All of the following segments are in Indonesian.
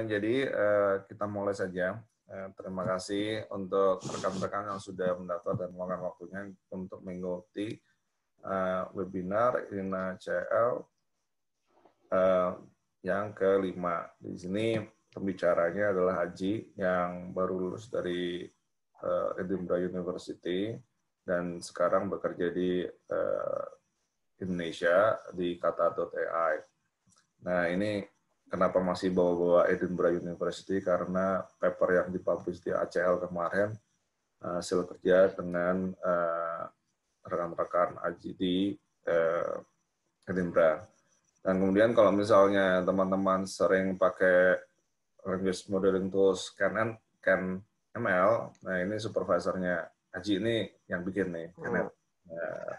Jadi kita mulai saja. Terima kasih untuk rekan-rekan yang sudah mendaftar dan meluangkan waktunya untuk mengikuti webinar INA CL yang kelima. Di sini pembicaranya adalah Haji yang baru lulus dari Edinburgh University dan sekarang bekerja di Indonesia di kata.ai. Nah, ini kenapa masih bawa-bawa Edinburgh University? Karena paper yang dipublish di ACL kemarin hasil kerja dengan rekan-rekan Aji di Edinburgh. Dan kemudian kalau misalnya teman-teman sering pakai language modeling tools CanML, nah ini supervisornya Aji ini yang bikin nih, Kenneth. Nah,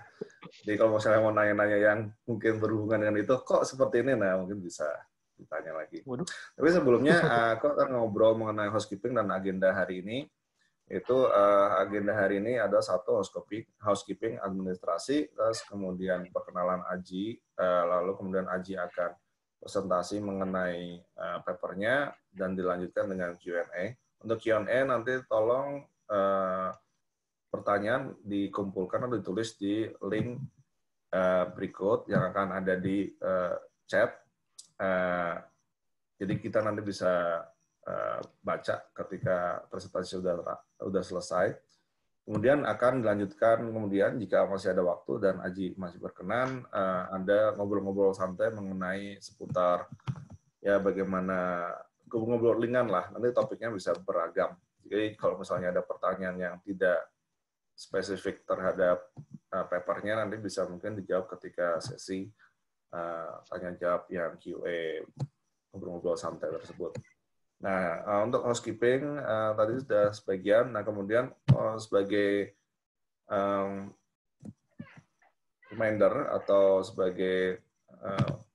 jadi kalau misalnya mau nanya-nanya yang mungkin berhubungan dengan itu, kok seperti ini, nah mungkin bisa ditanya lagi. Waduh. Tapi sebelumnya, aku akan ngobrol mengenai housekeeping dan agenda hari ini. Itu agenda hari ini ada satu housekeeping administrasi, terus kemudian perkenalan Aji, lalu kemudian Aji akan presentasi mengenai papernya, dan dilanjutkan dengan Q&A. Untuk Q&A nanti tolong pertanyaan dikumpulkan atau ditulis di link berikut yang akan ada di chat. Jadi kita nanti bisa baca ketika presentasi sudah selesai. Kemudian akan dilanjutkan kemudian jika masih ada waktu dan Aji masih berkenan, ada ngobrol-ngobrol santai mengenai seputar ya bagaimana ngobrol ringan lah. Nanti topiknya bisa beragam. Jadi kalau misalnya ada pertanyaan yang tidak spesifik terhadap papernya, nanti bisa mungkin dijawab ketika sesi tanya jawab yang QA, ngobrol-ngobrol santai tersebut. Nah, untuk housekeeping tadi sudah sebagian. Nah, kemudian sebagai reminder atau sebagai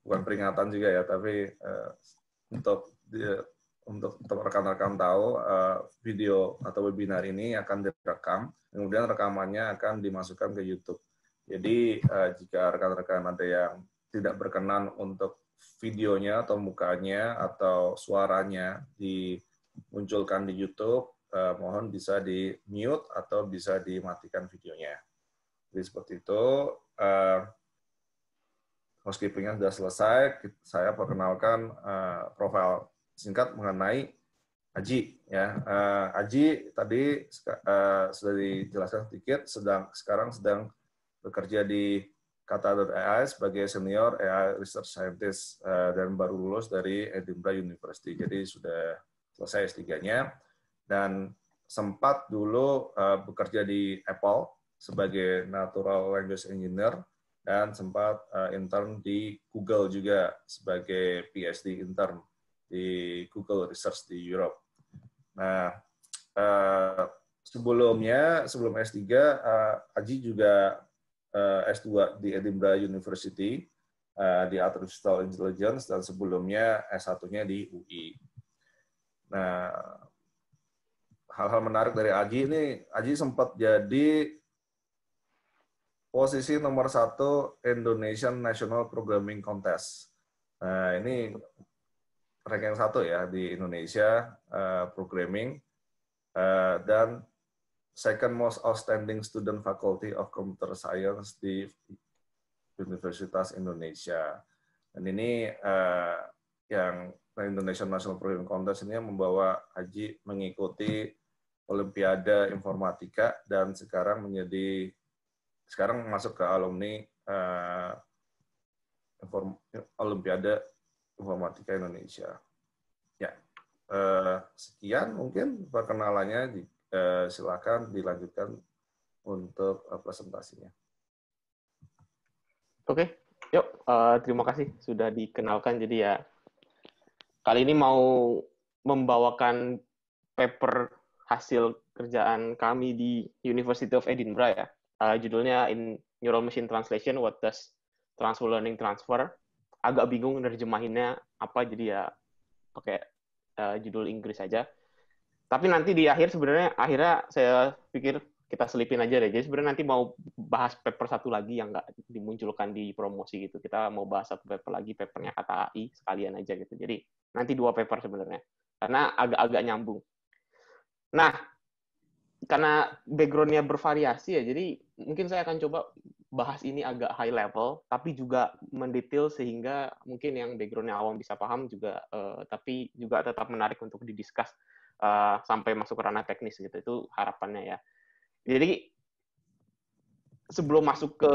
bukan peringatan juga ya, tapi untuk rekan-rekan tahu, video atau webinar ini akan direkam, kemudian rekamannya akan dimasukkan ke YouTube. Jadi jika rekan-rekan ada yang tidak berkenan untuk videonya atau mukanya atau suaranya dimunculkan di YouTube, mohon bisa di mute atau bisa dimatikan videonya. Jadi seperti itu. Housekeeping-nya sudah selesai. Saya perkenalkan profil singkat mengenai Aji. Ya, Aji tadi sudah dijelaskan sedikit. Sekarang sedang bekerja di kata.ai sebagai senior AI research scientist dan baru lulus dari Edinburgh University. Jadi sudah selesai S3-nya dan sempat dulu bekerja di Apple sebagai natural language engineer dan sempat intern di Google juga sebagai PhD intern di Google Research di Europe. Nah, sebelum S3, Aji juga S2 di Edinburgh University di Artificial Intelligence dan sebelumnya S1-nya di UI. Nah, hal-hal menarik dari Aji ini, Aji sempat jadi posisi nomor 1 Indonesian National Programming Contest. Nah, ini ranking 1 ya di Indonesia programming, dan second most outstanding student faculty of computer science di Universitas Indonesia. Dan ini yang Indonesian National Programming Contest ini yang membawa Aji mengikuti Olimpiade Informatika dan sekarang masuk ke alumni Olimpiade Informatika Indonesia. Ya, sekian mungkin perkenalannya. Silakan dilanjutkan untuk presentasinya. Oke, yuk. Terima kasih sudah dikenalkan. Jadi ya, kali ini mau membawakan paper hasil kerjaan kami di University of Edinburgh ya. Judulnya In Neural Machine Translation, What Does Transfer Learning Transfer? Agak bingung nerjemahinnya apa, jadi ya pakai judul Inggris saja. Tapi nanti di akhirnya saya pikir kita selipin aja deh. Jadi sebenarnya nanti mau bahas paper satu lagi yang nggak dimunculkan di promosi gitu. Kita mau bahas satu paper lagi, papernya kata AI sekalian aja gitu. Jadi Nanti 2 paper sebenarnya. Karena agak-agak nyambung. Nah, karena background-nya bervariasi ya, jadi mungkin saya akan coba bahas ini agak high level, tapi juga mendetail sehingga mungkin yang background-nya awam bisa paham juga, tapi juga tetap menarik untuk didiskus sampai masuk ke ranah teknis gitu. Itu harapannya ya. Jadi sebelum masuk ke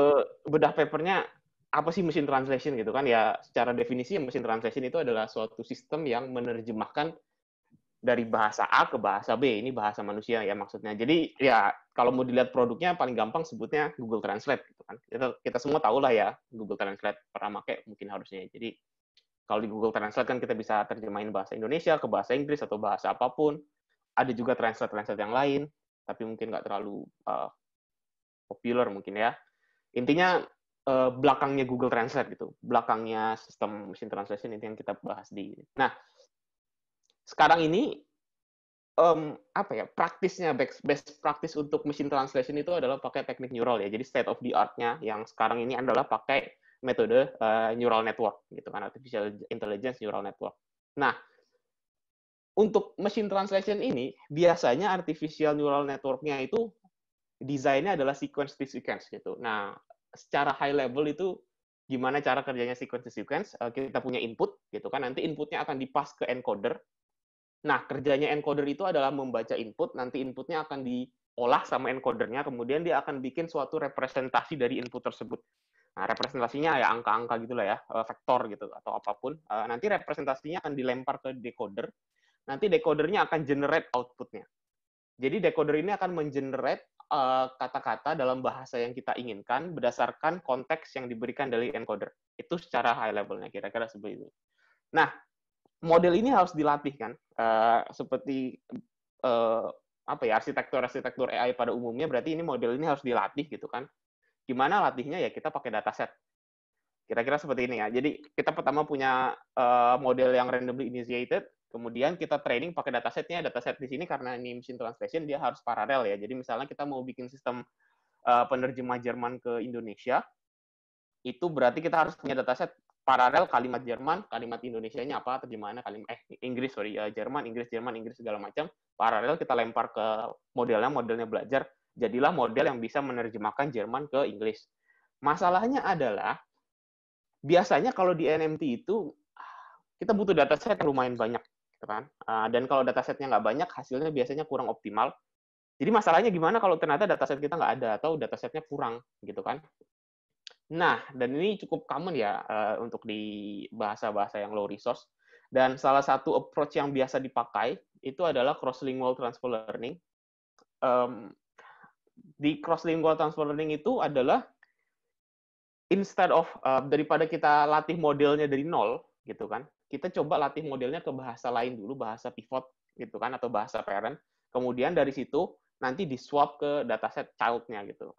bedah papernya, apa sih machine translation gitu kan? Ya secara definisi machine translation itu adalah suatu sistem yang menerjemahkan dari bahasa A ke bahasa B. Ini bahasa manusia ya maksudnya. Jadi ya kalau mau dilihat produknya paling gampang sebutnya Google Translate gitu kan. Kita semua tahu lah ya Google Translate, pernah pakai mungkin harusnya. Jadi kalau di Google Translate kan kita bisa terjemahin bahasa Indonesia ke bahasa Inggris atau bahasa apapun. Ada juga translate yang lain, tapi mungkin nggak terlalu populer mungkin ya. Intinya belakangnya Google Translate gitu, belakangnya sistem machine translation itu yang kita bahas di. Nah, sekarang ini apa ya, praktisnya best practice untuk machine translation itu adalah pakai teknik neural ya. Jadi state of the art-nya yang sekarang ini adalah pakai metode neural network gitu kan, artificial intelligence neural network. Nah, untuk machine translation ini biasanya artificial neural network-nya itu desainnya adalah sequence to sequence gitu. Nah, secara high level itu gimana cara kerjanya sequence to sequence? Kita punya input gitu kan, nanti inputnya akan dipas ke encoder. Nah, kerjanya encoder itu adalah membaca input, nanti inputnya akan diolah sama encodernya, kemudian dia akan bikin suatu representasi dari input tersebut. Nah, representasinya ya angka-angka gitulah ya, vektor gitu atau apapun. Nanti representasinya akan dilempar ke decoder, nanti decodernya akan generate outputnya. Jadi decoder ini akan mengenerate kata-kata dalam bahasa yang kita inginkan berdasarkan konteks yang diberikan dari encoder. Itu secara high levelnya, kira-kira seperti itu. Nah, model ini harus dilatih kan, seperti apa ya, arsitektur AI pada umumnya, berarti ini model ini harus dilatih gitu kan. Gimana latihnya ya, kita pakai dataset. Kira-kira seperti ini ya. Jadi kita pertama punya model yang randomly initiated, kemudian kita training pakai datasetnya. Dataset di sini karena ini machine translation dia harus paralel ya. Jadi misalnya kita mau bikin sistem penerjemah Jerman ke Indonesia, itu berarti kita harus punya dataset paralel kalimat Jerman, kalimat Indonesianya apa, terjemahannya kalimat Inggris, Jerman, Inggris segala macam. Paralel kita lempar ke modelnya belajar, jadilah model yang bisa menerjemahkan Jerman ke Inggris. Masalahnya adalah biasanya kalau di NMT itu kita butuh dataset yang lumayan banyak, gitu kan? Dan kalau datasetnya nggak banyak, hasilnya biasanya kurang optimal. Jadi masalahnya gimana kalau ternyata dataset kita nggak ada atau datasetnya kurang, gitu kan? Nah, dan ini cukup common ya untuk di bahasa-bahasa yang low resource. Dan salah satu approach yang biasa dipakai itu adalah cross-lingual transfer learning. Di cross-lingual transfer learning itu adalah instead of daripada kita latih modelnya dari nol, gitu kan, kita coba latih modelnya ke bahasa lain dulu, bahasa pivot, gitu kan, atau bahasa parent. Kemudian dari situ nanti di swap ke dataset child-nya gitu.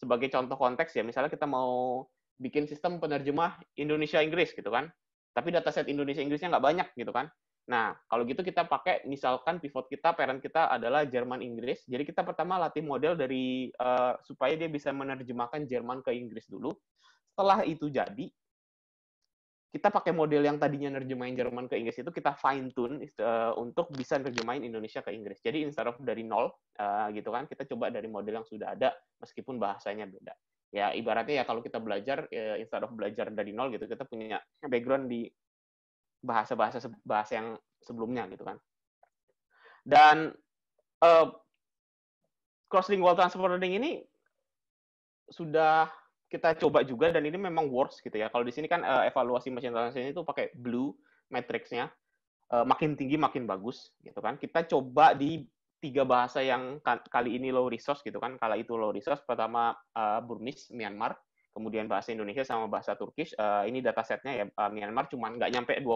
Sebagai contoh konteks ya, misalnya kita mau bikin sistem penerjemah Indonesia-Inggris gitu kan, tapi dataset Indonesia-Inggrisnya nggak banyak gitu kan. Nah, kalau gitu kita pakai, misalkan pivot kita, parent kita adalah Jerman-Inggris, jadi kita pertama latih model dari supaya dia bisa menerjemahkan Jerman ke Inggris dulu. Setelah itu jadi, kita pakai model yang tadinya nerjemahin Jerman ke Inggris itu kita fine tune untuk bisa nerjemahin Indonesia ke Inggris. Jadi instead of dari nol gitu kan, kita coba dari model yang sudah ada meskipun bahasanya beda. Ya ibaratnya ya kalau kita belajar instead of belajar dari nol gitu, kita punya background di bahasa yang sebelumnya gitu kan. Dan cross-lingual transfer learning ini sudah kita coba juga dan ini memang works gitu ya. Kalau di sini kan evaluasi machine translation itu pakai blue matrix-nya, makin tinggi makin bagus gitu kan. Kita coba di 3 bahasa yang kali ini low resource gitu kan. Kala itu low resource, pertama Burmese, Myanmar, kemudian bahasa Indonesia sama bahasa Turkish. Ini datasetnya ya Myanmar cuma nggak nyampe 20.000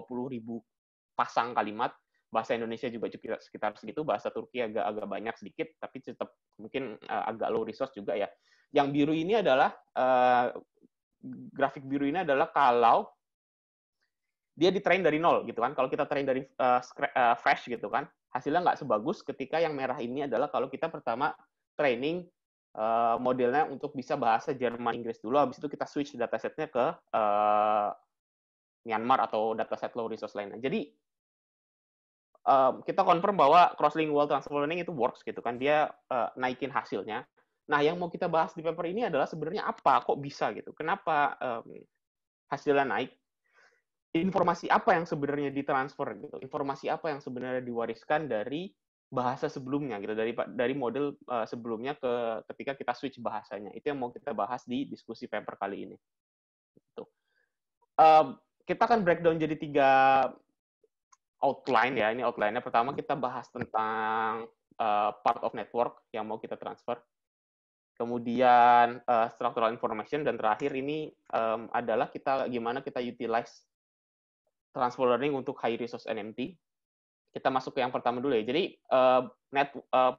pasang kalimat. Bahasa Indonesia juga sekitar segitu, bahasa Turki agak banyak sedikit, tapi tetap mungkin agak low resource juga ya. Yang biru ini adalah grafik biru ini adalah kalau dia di-train dari nol gitu kan. Kalau kita train dari fresh gitu kan, hasilnya nggak sebagus ketika yang merah ini adalah kalau kita pertama training modelnya untuk bisa bahasa Jerman Inggris dulu, habis itu kita switch datasetnya ke Myanmar atau dataset low resource lainnya. Jadi kita confirm bahwa cross-lingual transfer learning itu works gitu kan, dia naikin hasilnya. Nah, yang mau kita bahas di paper ini adalah sebenarnya apa, kok bisa gitu, kenapa hasilnya naik, informasi apa yang sebenarnya ditransfer gitu, informasi apa yang sebenarnya diwariskan dari bahasa sebelumnya gitu, dari model sebelumnya ketika kita switch bahasanya. Itu yang mau kita bahas di diskusi paper kali ini. Gitu. Kita akan breakdown jadi 3 outline ya. Ini outline-nya. Pertama kita bahas tentang part of network yang mau kita transfer. Kemudian structural information, dan terakhir ini adalah gimana kita utilize transfer learning untuk high resource NMT. Kita masuk ke yang pertama dulu ya. Jadi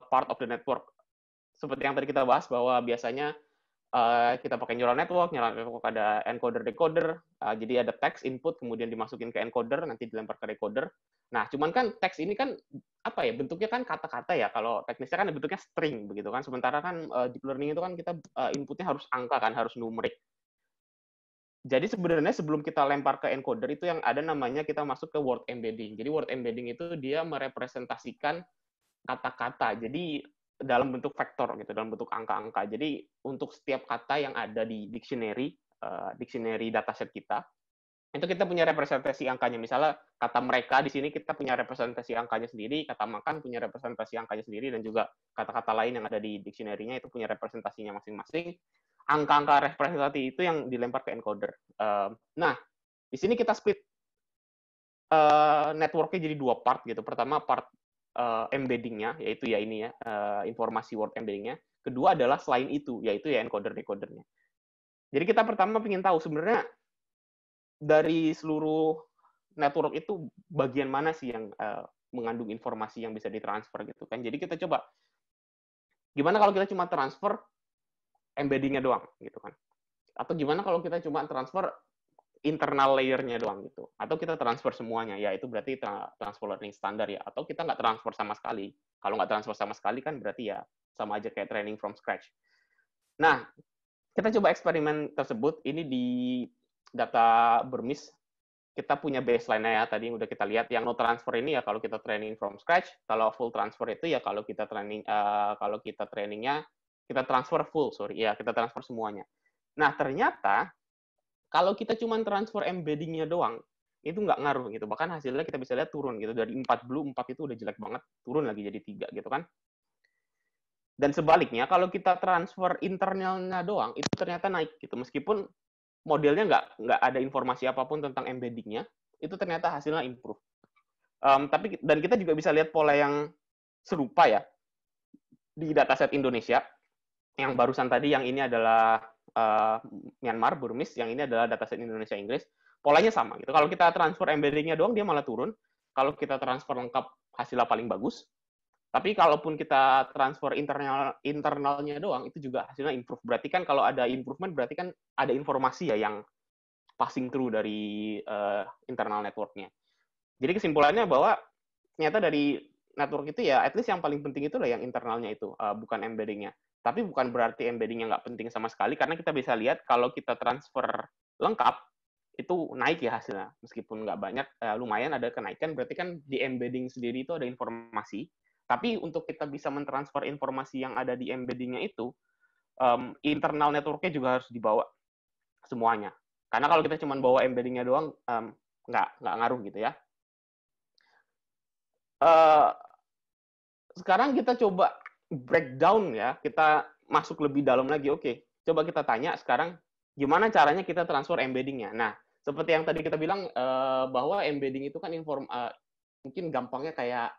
part of the network. Seperti yang tadi kita bahas bahwa biasanya kita pakai neural network ada encoder decoder, jadi ada teks input kemudian dimasukin ke encoder, nanti dilempar ke decoder. Nah, cuman kan teks ini kan apa ya, bentuknya kan kata-kata ya, kalau teknisnya kan bentuknya string begitu kan, sementara kan deep learning itu kan kita inputnya harus angka kan, harus numerik. Jadi sebenarnya sebelum kita lempar ke encoder itu yang ada namanya kita masuk ke word embedding. Jadi word embedding itu dia merepresentasikan kata-kata. Jadi dalam bentuk vektor gitu, dalam bentuk angka-angka. Jadi untuk setiap kata yang ada di dictionary dataset kita, itu kita punya representasi angkanya. Misalnya kata mereka di sini kita punya representasi angkanya sendiri, kata makan punya representasi angkanya sendiri, dan juga kata-kata lain yang ada di dictionary-nya itu punya representasinya masing-masing. Angka-angka representasi itu yang dilempar ke encoder. Nah, di sini kita split network-nya jadi 2 part gitu. Pertama part embedding-nya, yaitu ya ini ya, informasi word embedding-nya. Kedua adalah selain itu, yaitu ya encoder-decoder-nya. Jadi kita pertama ingin tahu sebenarnya dari seluruh network itu bagian mana sih yang mengandung informasi yang bisa ditransfer gitu kan. Jadi kita coba, gimana kalau kita cuma transfer embedding-nya doang gitu kan. Atau gimana kalau kita cuma transfer internal layer-nya doang gitu. Atau kita transfer semuanya, ya itu berarti transfer learning standar ya. Atau kita nggak transfer sama sekali. Kalau nggak transfer sama sekali kan berarti ya sama aja kayak training from scratch. Nah, kita coba eksperimen tersebut. Ini di data Burmese. Kita punya baseline-nya ya, tadi udah kita lihat. Yang no transfer ini ya kalau kita training from scratch. Kalau full transfer itu ya kalau kita trainingnya, kita transfer full, ya kita transfer semuanya. Nah, ternyata kalau kita cuma transfer embedding-nya doang, itu nggak ngaruh gitu. Bahkan hasilnya kita bisa lihat turun gitu. Dari 4 blue, 4 itu udah jelek banget, turun lagi jadi 3 gitu kan. Dan sebaliknya, kalau kita transfer internalnya doang, itu ternyata naik gitu. Meskipun modelnya nggak ada informasi apapun tentang embedding-nya, itu ternyata hasilnya improve. Dan kita juga bisa lihat pola yang serupa ya di dataset Indonesia. Yang barusan tadi, yang ini adalah Myanmar, Burmese, yang ini adalah dataset Indonesia Inggris, polanya sama gitu. Kalau kita transfer embedding-nya doang, dia malah turun. Kalau kita transfer lengkap, hasilnya paling bagus. Tapi kalaupun kita transfer internalnya doang, itu juga hasilnya improve. Berarti kan kalau ada improvement, berarti kan ada informasi ya yang passing through dari internal network-nya. Jadi kesimpulannya bahwa ternyata dari network itu ya, at least yang paling penting itu lah yang internalnya itu, bukan embedding-nya. Tapi bukan berarti embedding-nya nggak penting sama sekali, karena kita bisa lihat kalau kita transfer lengkap, itu naik ya hasilnya. Meskipun nggak banyak, lumayan ada kenaikan, berarti kan di embedding sendiri itu ada informasi. Tapi untuk kita bisa mentransfer informasi yang ada di embedding-nya itu, internal network-nya juga harus dibawa semuanya. Karena kalau kita cuma bawa embedding-nya doang, nggak ngaruh gitu ya. Sekarang kita coba breakdown ya, kita masuk lebih dalam lagi. Oke, coba kita tanya sekarang gimana caranya kita transfer embedding-nya. Nah, seperti yang tadi kita bilang bahwa embedding itu kan mungkin gampangnya kayak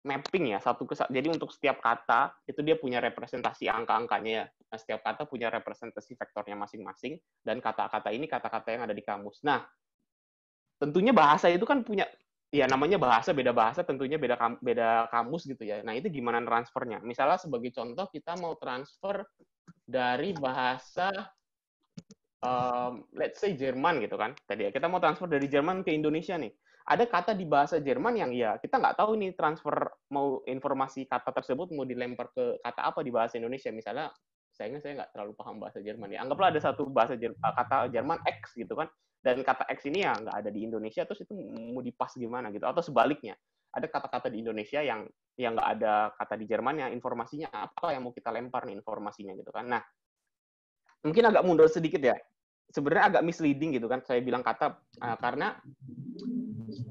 mapping ya, jadi untuk setiap kata itu dia punya representasi angka-angkanya ya. Nah, setiap kata punya representasi vektornya masing-masing, dan kata-kata ini kata-kata yang ada di kamus. Nah, tentunya bahasa itu kan punya, ya namanya beda bahasa tentunya beda kamus gitu ya. Nah, itu gimana transfernya? Misalnya sebagai contoh kita mau transfer dari bahasa let's say Jerman gitu kan. Tadi ya kita mau transfer dari Jerman ke Indonesia nih. Ada kata di bahasa Jerman yang ya kita nggak tahu nih transfer mau informasi kata tersebut mau dilempar ke kata apa di bahasa Indonesia. Misalnya saya nggak terlalu paham bahasa Jerman ya. Anggaplah ada satu kata Jerman X gitu kan. Dan kata X ini ya nggak ada di Indonesia, terus itu mau dipas gimana gitu. Atau sebaliknya, ada kata-kata di Indonesia yang nggak ada kata di Jerman, yang informasinya apa yang mau kita lempar nih informasinya gitu kan. Nah, mungkin agak mundur sedikit ya. Sebenarnya agak misleading gitu kan, saya bilang kata, karena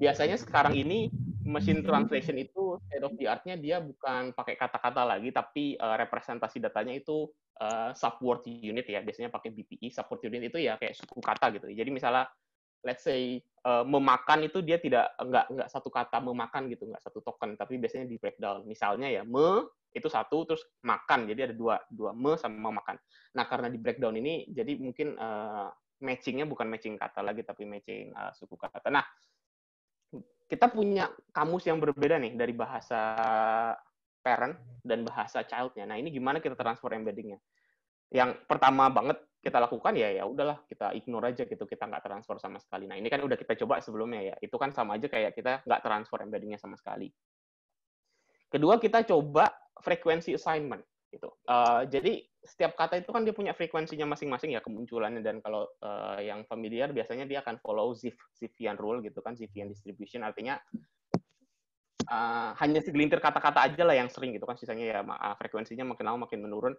biasanya sekarang ini machine translation itu state of the art-nya dia bukan pakai kata-kata lagi, tapi representasi datanya itu subword unit ya, biasanya pakai BPI. Subword unit itu ya kayak suku kata gitu. Jadi misalnya, let's say memakan itu dia nggak satu kata memakan gitu, nggak satu token, tapi biasanya di breakdown. Misalnya ya itu satu, terus makan, jadi ada dua me sama makan. Nah, karena di breakdown ini, jadi mungkin matchingnya bukan matching kata lagi, tapi matching suku kata. Nah, kita punya kamus yang berbeda nih dari bahasa parent dan bahasa child-nya. Nah, ini gimana kita transfer embedding-nya? Yang pertama banget kita lakukan ya udahlah, kita ignore aja gitu, kita nggak transfer sama sekali. Nah, ini kan udah kita coba sebelumnya ya, itu kan sama aja kayak kita nggak transfer embedding-nya sama sekali. Kedua, kita coba frekuensi assignment gitu. Jadi setiap kata itu kan dia punya frekuensinya masing-masing ya kemunculannya, dan kalau yang familiar biasanya dia akan follow Zipf-ian rule gitu kan, Zipf-ian distribution, artinya hanya segelintir kata-kata aja lah yang sering gitu kan, sisanya ya frekuensinya makin lama makin menurun.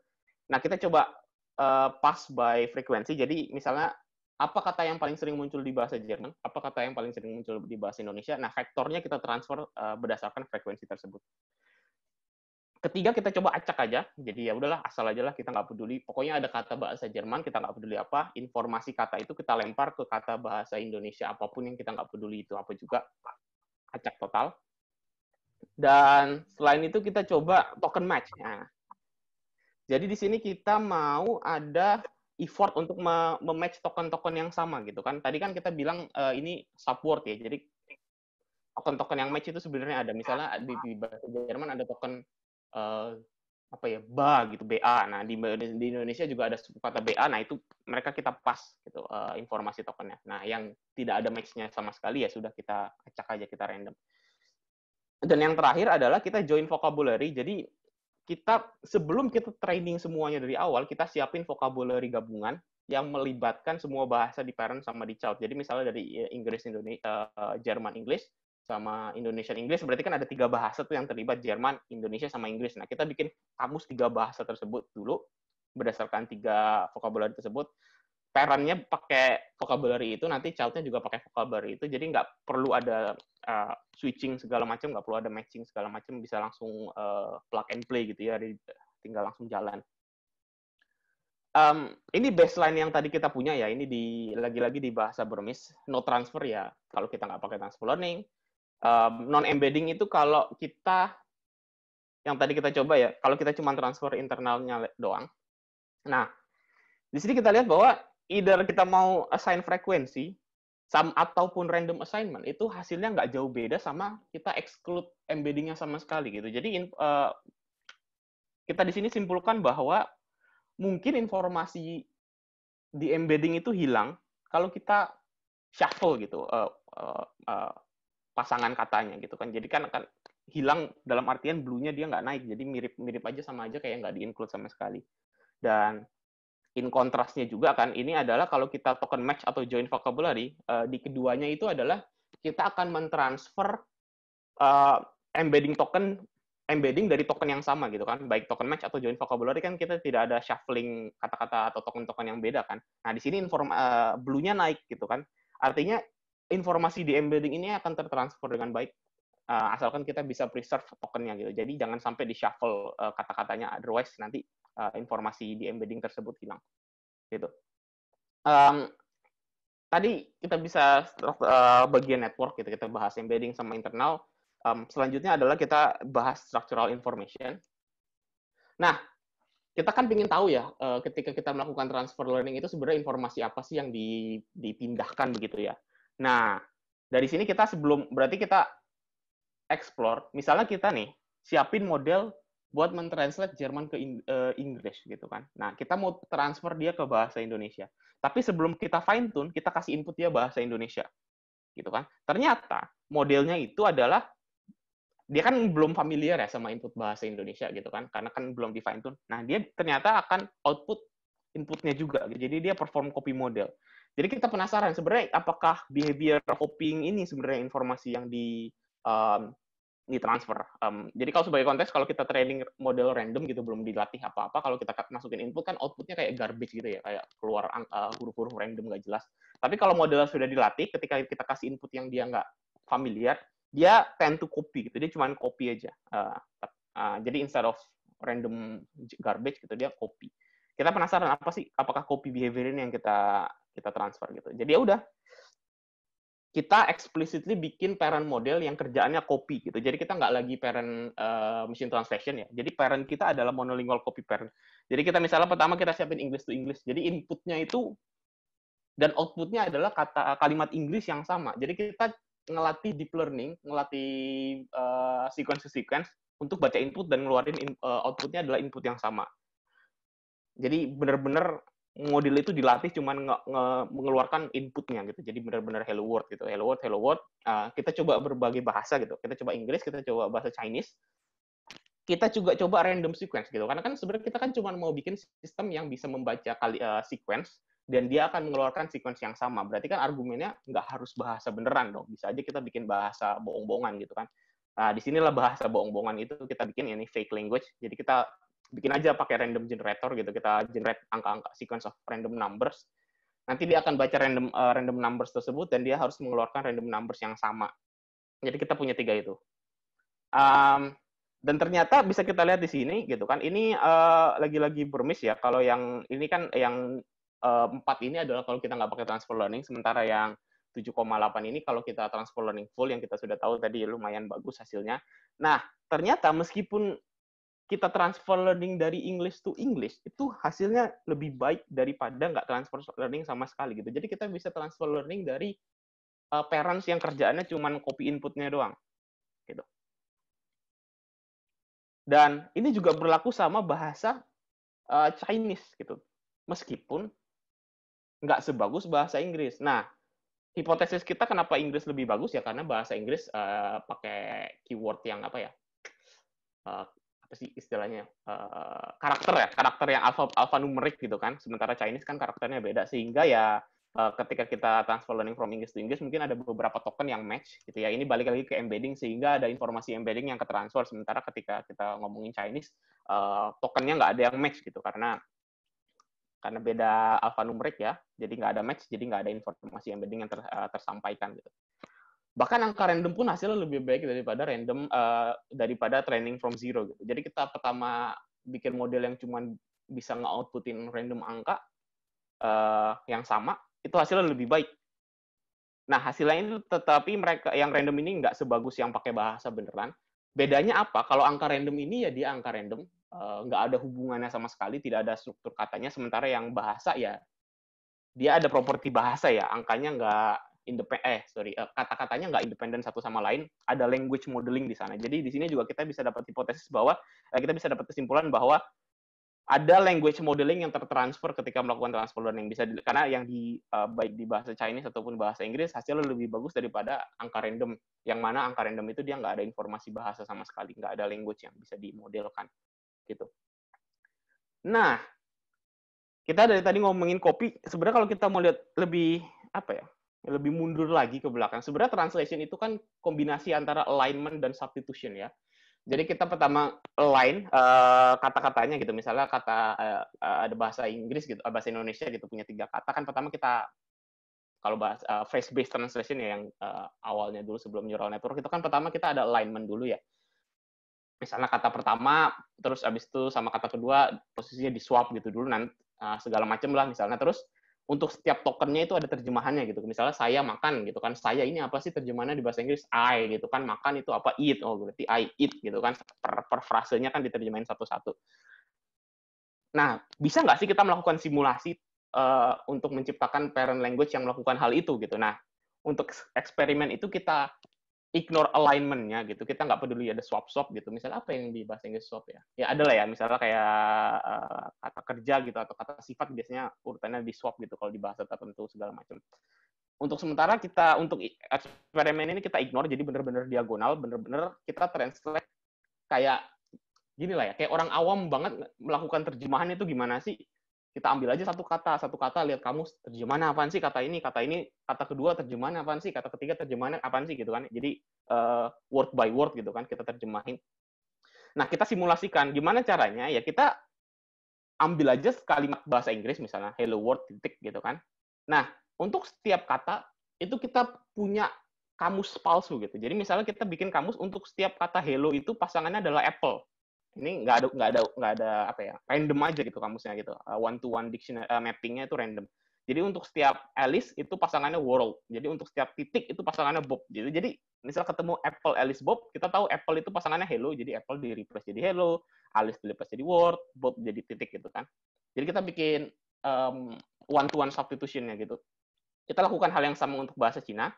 Nah, kita coba pass by frekuensi. Jadi misalnya apa kata yang paling sering muncul di bahasa Jerman, apa kata yang paling sering muncul di bahasa Indonesia. Nah, vektornya kita transfer berdasarkan frekuensi tersebut. Ketiga, kita coba acak aja. Jadi ya udahlah, asal aja lah, kita nggak peduli. Pokoknya ada kata bahasa Jerman, kita nggak peduli apa. Informasi kata itu kita lempar ke kata bahasa Indonesia, apapun yang kita nggak peduli itu apa juga. Acak total. Dan selain itu kita coba token match. Nah, jadi di sini kita mau ada effort untuk mematch token-token yang sama gitu kan. Tadi kan kita bilang ini subword ya. Jadi token-token yang match itu sebenarnya ada. Misalnya di bahasa Jerman ada token apa ya, ba gitu, BA. Nah, di Indonesia juga ada suku kata BA. Nah, itu mereka kita pas gitu informasi tokennya. Nah, yang tidak ada match-nya sama sekali ya sudah kita acak aja, kita random. Dan yang terakhir adalah kita join vocabulary. Jadi kita sebelum kita training semuanya dari awal, kita siapin vocabulary gabungan yang melibatkan semua bahasa di parent sama di child. Jadi misalnya dari Inggris Indonesia, Jerman English sama Indonesian English, berarti kan ada 3 bahasa tuh yang terlibat, Jerman, Indonesia sama Inggris. Nah, kita bikin kamus 3 bahasa tersebut dulu berdasarkan 3 vocabulary tersebut. Parent-nya pakai vocabulary itu, nanti child-nya juga pakai vocabulary itu, jadi nggak perlu ada switching segala macam, nggak perlu ada matching segala macam, bisa langsung plug and play gitu ya, tinggal langsung jalan. Ini baseline yang tadi kita punya ya, ini lagi-lagi di bahasa Burmese, no transfer ya, kalau kita nggak pakai transfer learning. Non-embedding itu kalau kita, yang tadi kita coba ya, kalau kita cuma transfer internalnya doang. Nah, di sini kita lihat bahwa either kita mau assign frekuensi ataupun random assignment, itu hasilnya nggak jauh beda sama kita exclude embedding-nya sama sekali gitu. Jadi kita di sini simpulkan bahwa mungkin informasi di embedding itu hilang kalau kita shuffle gitu pasangan katanya gitu kan. Jadi kan akan hilang dalam artian blue-nya dia nggak naik, jadi mirip aja, sama aja kayak nggak di-include sama sekali. Dan in contrast-nya juga kan, ini adalah kalau kita token match atau join vocabulary, di keduanya itu adalah kita akan mentransfer embedding dari token yang sama gitu kan, baik token match atau join vocabulary kan kita tidak ada shuffling kata-kata atau token-token yang beda kan. Nah, di sini blue-nya naik gitu kan. Artinya informasi di embedding ini akan tertransfer dengan baik, asalkan kita bisa preserve tokennya gitu. Jadi jangan sampai di shuffle kata-katanya, otherwise nanti informasi di embedding tersebut hilang gitu. Tadi kita bisa bagian network gitu, kita bahas embedding sama internal. Selanjutnya adalah kita bahas structural information. Nah, kita kan ingin tahu ya, ketika kita melakukan transfer learning itu sebenarnya informasi apa sih yang dipindahkan begitu ya. Nah, dari sini berarti kita explore, misalnya kita nih siapin model buat mentranslate Jerman ke Inggris gitu kan. Nah, kita mau transfer dia ke bahasa Indonesia. Tapi sebelum kita fine tune, kita kasih input dia bahasa Indonesia. Gitu kan. Ternyata modelnya itu adalah dia kan belum familiar ya sama input bahasa Indonesia gitu kan, karena kan belum di fine tune. Nah, dia ternyata akan output inputnya juga. Jadi dia perform copy model. Jadi kita penasaran sebenarnya apakah behavior hopping ini sebenarnya informasi yang ditransfer. Jadi kalau sebagai konteks, kalau kita training model random gitu, belum dilatih apa-apa, kalau kita masukin input kan outputnya kayak garbage gitu ya, kayak keluar huruf-huruf random nggak jelas. Tapi kalau model sudah dilatih, ketika kita kasih input yang dia nggak familiar, dia tend to copy gitu, dia cuma copy aja. Jadi instead of random garbage gitu, dia copy. Kita penasaran apa sih, apakah copy behavior ini yang kita transfer gitu. Jadi ya udah, kita explicitly bikin parent model yang kerjaannya copy gitu. Jadi kita nggak lagi parent machine translation ya. Jadi parent kita adalah monolingual copy parent. Jadi kita misalnya pertama kita siapin English to English. Jadi inputnya itu dan outputnya adalah kalimat Inggris yang sama. Jadi kita ngelatih deep learning, ngelatih sequence to sequence untuk baca input dan ngeluarin outputnya adalah input yang sama. Jadi benar-benar model itu dilatih cuman mengeluarkan inputnya gitu. Jadi benar-benar hello world gitu. Hello world. Kita coba berbagai bahasa gitu. Kita coba Inggris, kita coba bahasa Chinese. Kita juga coba random sequence gitu. Karena kan sebenarnya kita kan cuma mau bikin sistem yang bisa membaca sequence dan dia akan mengeluarkan sequence yang sama. Berarti kan argumennya nggak harus bahasa beneran dong. Bisa aja kita bikin bahasa bohong-bohongan gitu kan. Nah, disinilah bahasa bohong-bohongan itu kita bikin ini fake language. Jadi kita bikin aja pakai random generator gitu, kita generate angka-angka sequence of random numbers. Nanti dia akan baca random numbers tersebut dan dia harus mengeluarkan random numbers yang sama. Jadi kita punya 3 itu. Dan ternyata bisa kita lihat di sini gitu kan. Ini lagi-lagi bermis ya. Kalau yang ini kan yang 4 ini adalah kalau kita nggak pakai transfer learning, sementara yang 7,8 ini kalau kita transfer learning full yang kita sudah tahu tadi lumayan bagus hasilnya. Nah, ternyata meskipun kita transfer learning dari English to English, itu hasilnya lebih baik daripada nggak transfer learning sama sekali gitu. Jadi kita bisa transfer learning dari parents yang kerjaannya cuma copy inputnya doang. Gitu. Dan ini juga berlaku sama bahasa Chinese gitu. Meskipun nggak sebagus bahasa Inggris. Nah, hipotesis kita kenapa Inggris lebih bagus ya karena bahasa Inggris pakai keyword yang apa ya? Apa sih istilahnya karakter yang alphanumerik gitu kan, sementara Chinese kan karakternya beda, sehingga ya ketika kita transfer learning from English to English mungkin ada beberapa token yang match gitu ya. Ini balik lagi ke embedding sehingga ada informasi embedding yang ketransfer, sementara ketika kita ngomongin Chinese tokennya nggak ada yang match gitu karena beda alphanumerik ya, jadi nggak ada match, jadi nggak ada informasi embedding yang tersampaikan gitu. Bahkan angka random pun hasilnya lebih baik daripada training from zero gitu. Jadi kita pertama bikin model yang cuma bisa nge-outputin random angka yang sama, itu hasilnya lebih baik. Nah, hasilnya ini tetapi mereka yang random ini nggak sebagus yang pakai bahasa beneran. Bedanya apa? Kalau angka random ini ya dia angka random, nggak ada hubungannya sama sekali, tidak ada struktur katanya, sementara yang bahasa ya dia ada properti bahasa ya, angkanya nggak kata-katanya nggak independen satu sama lain, ada language modeling di sana. Jadi di sini juga kita bisa dapat hipotesis bahwa kita bisa dapat kesimpulan bahwa ada language modeling yang tertransfer ketika melakukan transfer learning. Karena yang baik di bahasa Chinese ataupun bahasa Inggris hasilnya lebih bagus daripada angka random. Yang mana angka random itu dia nggak ada informasi bahasa sama sekali, nggak ada language yang bisa dimodelkan gitu. Nah, kita dari tadi ngomongin copy, sebenarnya kalau kita mau lihat lebih lebih mundur lagi ke belakang. Sebenarnya translation itu kan kombinasi antara alignment dan substitution ya. Jadi kita pertama align kata-katanya gitu. Misalnya ada bahasa Inggris gitu, bahasa Indonesia gitu punya 3 kata kan pertama kita kalau bahas phrase based translation ya yang awalnya dulu sebelum neural network itu kan pertama kita ada alignment dulu ya. Misalnya kata pertama terus abis itu sama kata kedua posisinya di swap gitu dulu nanti segala macam lah misalnya terus untuk setiap tokennya itu ada terjemahannya gitu. Misalnya saya makan gitu kan. Saya ini apa sih terjemahannya di bahasa Inggris? I gitu kan. Makan itu apa? Eat. Oh berarti I eat gitu kan. Per frasenya kan diterjemahin satu-satu. Nah, bisa nggak sih kita melakukan simulasi untuk menciptakan parent language yang melakukan hal itu gitu. Nah, untuk eksperimen itu kita ignore alignment-nya gitu. Kita nggak peduli ada swap-swap gitu. Misalnya apa yang di bahasa Inggris swap ya? Ya ada lah ya. Misalnya kayak kata kerja gitu atau kata sifat biasanya urutannya di swap gitu kalau di bahasa tertentu segala macam. Untuk sementara untuk eksperimen ini kita ignore jadi benar-benar diagonal, benar-benar kita translate kayak gini lah ya. Kayak orang awam banget melakukan terjemahan itu gimana sih? Kita ambil aja satu kata lihat kamus terjemahannya apaan sih kata ini, kata kedua terjemahannya apaan sih, kata ketiga terjemahannya apaan sih gitu kan. Jadi word by word gitu kan kita terjemahin. Nah, kita simulasikan gimana caranya ya kita ambil aja kalimat bahasa Inggris misalnya hello world titik gitu kan. Nah, untuk setiap kata itu kita punya kamus palsu gitu. Jadi misalnya kita bikin kamus untuk setiap kata hello itu pasangannya adalah apple. Ini nggak ada apa ya, random aja gitu kamusnya gitu. One to one dictionary mappingnya itu random. Jadi untuk setiap Alice itu pasangannya world. Jadi untuk setiap titik itu pasangannya Bob. Jadi misal ketemu Apple, Alice, Bob, kita tahu Apple itu pasangannya hello, jadi Apple di replace jadi hello, Alice di replace jadi word, Bob jadi titik gitu kan. Jadi kita bikin one to one substitution-nya gitu. Kita lakukan hal yang sama untuk bahasa Cina.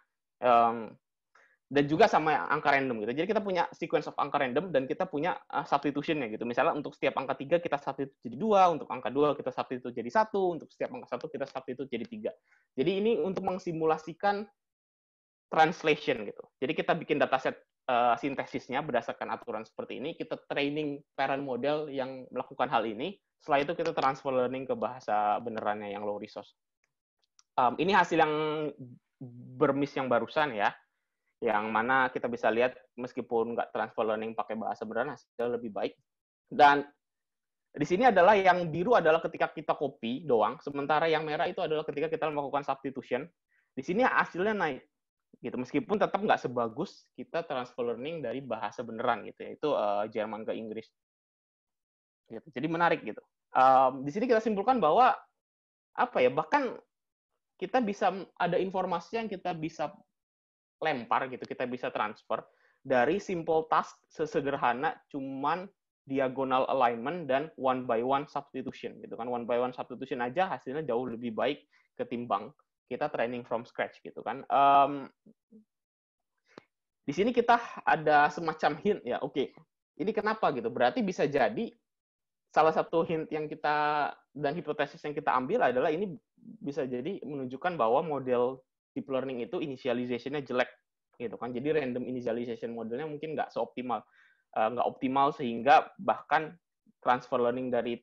Dan juga sama angka random gitu. Jadi kita punya sequence of angka random dan kita punya substitution-nya gitu. Misalnya untuk setiap angka 3 kita substitute jadi 2, untuk angka 2 kita substitute jadi 1, untuk setiap angka 1 kita substitute jadi 3. Jadi ini untuk mengsimulasikan translation gitu. Jadi kita bikin dataset sintesisnya berdasarkan aturan seperti ini, kita training parent model yang melakukan hal ini, setelah itu kita transfer learning ke bahasa benerannya yang low resource. Ini hasil yang bermis yang barusan ya, yang mana kita bisa lihat meskipun nggak transfer learning pakai bahasa beneran hasilnya lebih baik. Dan di sini adalah yang biru adalah ketika kita copy doang, sementara yang merah itu adalah ketika kita melakukan substitution. Di sini hasilnya naik, gitu. Meskipun tetap nggak sebagus kita transfer learning dari bahasa beneran gitu ya, itu Jerman ke Inggris. Gitu. Jadi menarik gitu. Di sini kita simpulkan bahwa apa ya, bahkan kita bisa ada informasi yang kita bisa lempar gitu, kita bisa transfer dari simple task sesederhana cuman diagonal alignment dan one by one substitution gitu kan. One by one substitution aja hasilnya jauh lebih baik ketimbang kita training from scratch gitu kan. Di sini kita ada semacam hint ya. Oke, ini kenapa gitu? Berarti bisa jadi salah satu hint yang kita dan hipotesis yang kita ambil adalah ini bisa jadi menunjukkan bahwa model deep learning itu initialization-nya jelek gitu kan. Jadi random initialization modelnya mungkin nggak seoptimal, nggak optimal sehingga bahkan transfer learning dari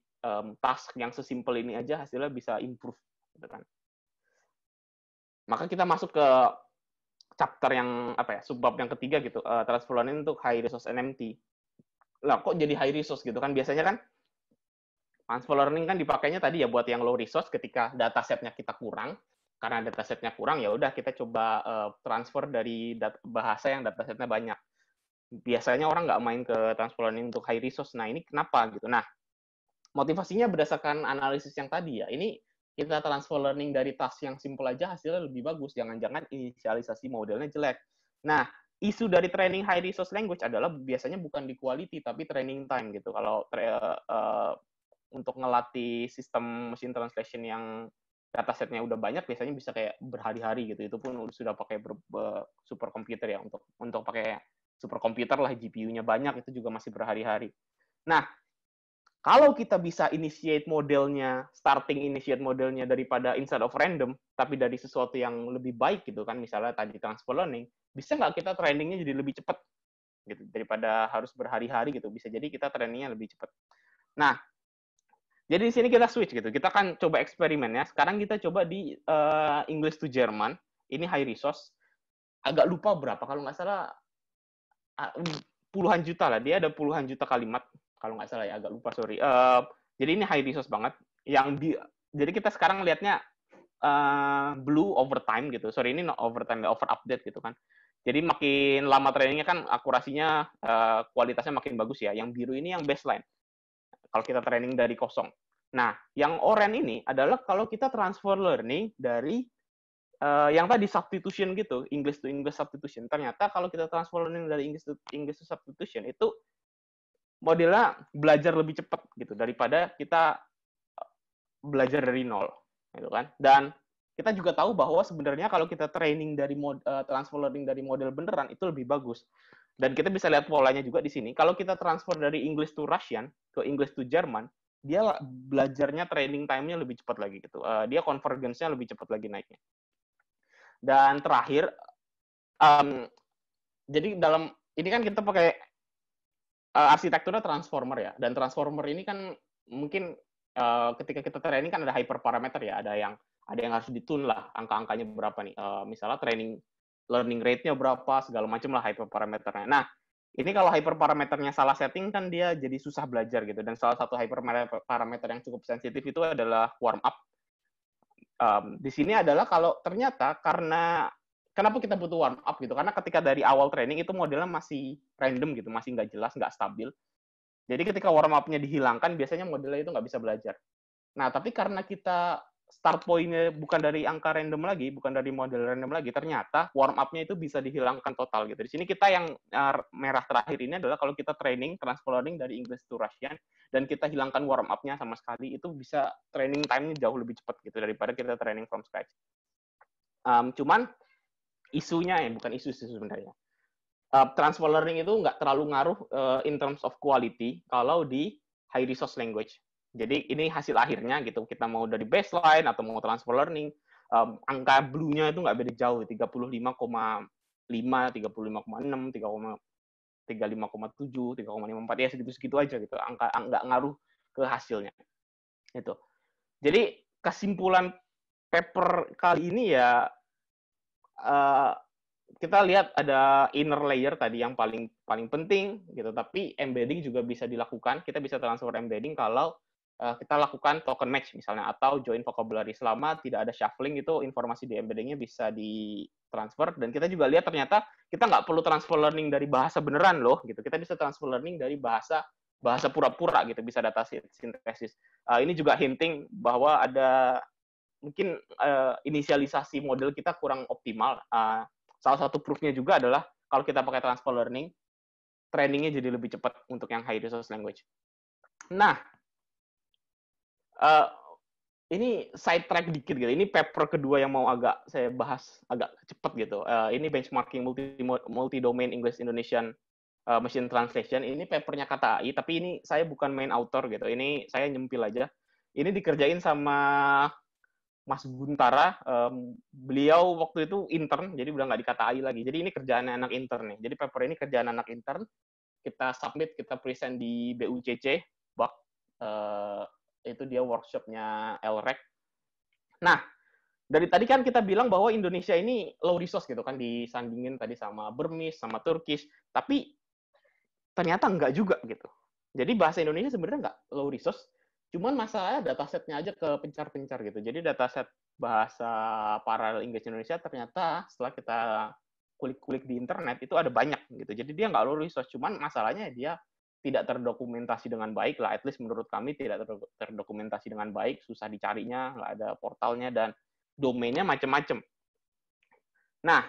task yang sesimpel ini aja hasilnya bisa improve gitu kan. Maka kita masuk ke chapter yang apa ya, subbab yang ketiga gitu, transfer learning untuk high resource NMT. Lah kok jadi high resource gitu kan? Biasanya kan transfer learning kan dipakainya tadi ya buat yang low resource ketika datasetnya kita kurang. Karena datasetnya kurang, ya udah kita coba transfer dari bahasa yang datasetnya banyak. Biasanya orang nggak main ke transfer learning untuk high resource. Nah, ini kenapa gitu? Nah, motivasinya berdasarkan analisis yang tadi ya. Ini kita transfer learning dari task yang simple aja hasilnya lebih bagus. Jangan-jangan inisialisasi modelnya jelek. Nah, isu dari training high resource language adalah biasanya bukan di quality, tapi training time gitu. Kalau untuk ngelatih sistem machine translation yang datasetnya udah banyak, biasanya bisa kayak berhari-hari gitu. Itu pun sudah pakai super komputer ya, untuk pakai super komputer lah, GPU-nya banyak, itu juga masih berhari-hari. Nah, kalau kita bisa initiate modelnya, starting initiate modelnya daripada instead of random, tapi dari sesuatu yang lebih baik gitu kan, misalnya tadi transfer learning, bisa nggak kita trainingnya jadi lebih cepat gitu daripada harus berhari-hari gitu. Bisa jadi kita trainingnya lebih cepat. Nah, jadi di sini kita switch gitu. Kita kan coba eksperimen ya. Sekarang kita coba di English to German. Ini high resource. Agak lupa berapa. Kalau nggak salah puluhan juta lah. Dia ada puluhan juta kalimat. Kalau nggak salah ya. Agak lupa, sorry. Jadi ini high resource banget. Jadi kita sekarang lihatnya blue over time gitu. Sorry, ini not over time, over update gitu kan. Jadi makin lama trainingnya kan akurasinya, kualitasnya makin bagus ya. Yang biru ini yang baseline. Kalau kita training dari kosong. Nah, yang oranye ini adalah kalau kita transfer learning dari yang tadi substitution gitu, English to English substitution. Ternyata kalau kita transfer learning dari English to substitution itu modelnya belajar lebih cepat gitu daripada kita belajar dari nol, gitu kan? Dan kita juga tahu bahwa sebenarnya kalau kita training dari transfer learning dari model beneran itu lebih bagus. Dan kita bisa lihat polanya juga di sini. Kalau kita transfer dari English to Russian ke English to German, dia belajarnya training time-nya lebih cepat lagi gitu. Dia convergence-nya lebih cepat lagi naiknya. Dan terakhir, jadi dalam ini kan kita pakai arsitekturnya transformer ya. Dan transformer ini kan mungkin ketika kita training kan ada hyperparameter ya, ada yang harus ditune lah, angka-angkanya berapa nih. Misalnya training learning rate-nya berapa, segala macam lah hyperparameternya. Nah, ini kalau hyperparameternya salah setting kan dia jadi susah belajar gitu. Dan salah satu hyperparameter yang cukup sensitif itu adalah warm up. Di sini adalah kalau ternyata kenapa kita butuh warm up gitu? Karena ketika dari awal training itu modelnya masih random gitu, masih nggak jelas, nggak stabil. Jadi ketika warm up-nya dihilangkan, biasanya modelnya itu nggak bisa belajar. Nah, tapi karena kita start point-nya bukan dari angka random lagi, bukan dari model random lagi, ternyata warm up-nya itu bisa dihilangkan total gitu. Di sini kita yang merah terakhir ini adalah kalau kita training transfer learning dari English to Russian dan kita hilangkan warm up-nya sama sekali, itu bisa training time-nya jauh lebih cepat gitu daripada kita training from scratch. Cuman isunya ya bukan isu sebenarnya. Transfer learning itu nggak terlalu ngaruh in terms of quality kalau di high resource language. Jadi ini hasil akhirnya gitu. Kita mau dari baseline atau mau transfer learning, angka blue-nya itu nggak beda jauh, 35,5, 35,6, 35,7, 3,54 ya segitu-segitu aja gitu. Angka nggak ngaruh ke hasilnya. Itu. Jadi kesimpulan paper kali ini ya kita lihat ada inner layer tadi yang paling penting gitu, tapi embedding juga bisa dilakukan. Kita bisa transfer embedding kalau kita lakukan token match misalnya atau join vocabulary. Selama tidak ada shuffling, itu informasi di embeddingnya bisa ditransfer. Dan kita juga lihat ternyata kita nggak perlu transfer learning dari bahasa beneran loh gitu. Kita bisa transfer learning dari bahasa pura-pura gitu, bisa data sintesis. Ini juga hinting bahwa ada mungkin inisialisasi model kita kurang optimal. Salah satu proof-nya juga adalah kalau kita pakai transfer learning, trainingnya jadi lebih cepat untuk yang high resource language. Nah, ini side track dikit gitu. Ini paper kedua yang mau agak saya bahas agak cepat gitu. Ini benchmarking multi-domain English Indonesian machine translation. Ini papernya KTAI, tapi ini saya bukan main author gitu. Ini saya nyempil aja. Ini dikerjain sama Mas Guntara, beliau waktu itu intern, jadi udah nggak di KTAI lagi. Jadi ini kerjaan anak intern nih. Jadi paper ini kerjaan anak intern, kita submit, kita present di BUCC, BAK, itu dia workshopnya LREC. Nah, dari tadi kan kita bilang bahwa Indonesia ini low resource gitu kan, disandingin tadi sama Burmese, sama Turkish, tapi ternyata nggak juga gitu. Jadi bahasa Indonesia sebenarnya nggak low resource, cuman masalahnya datasetnya aja kepencar-pencar gitu. Jadi dataset bahasa paralel English Indonesia ternyata setelah kita kulik-kulik di internet itu ada banyak gitu. Jadi dia nggak low resource, cuman masalahnya dia tidak terdokumentasi dengan baik lah. At least menurut kami tidak terdokumentasi dengan baik, susah dicarinya, nggak ada portalnya, dan domainnya macam-macam. Nah,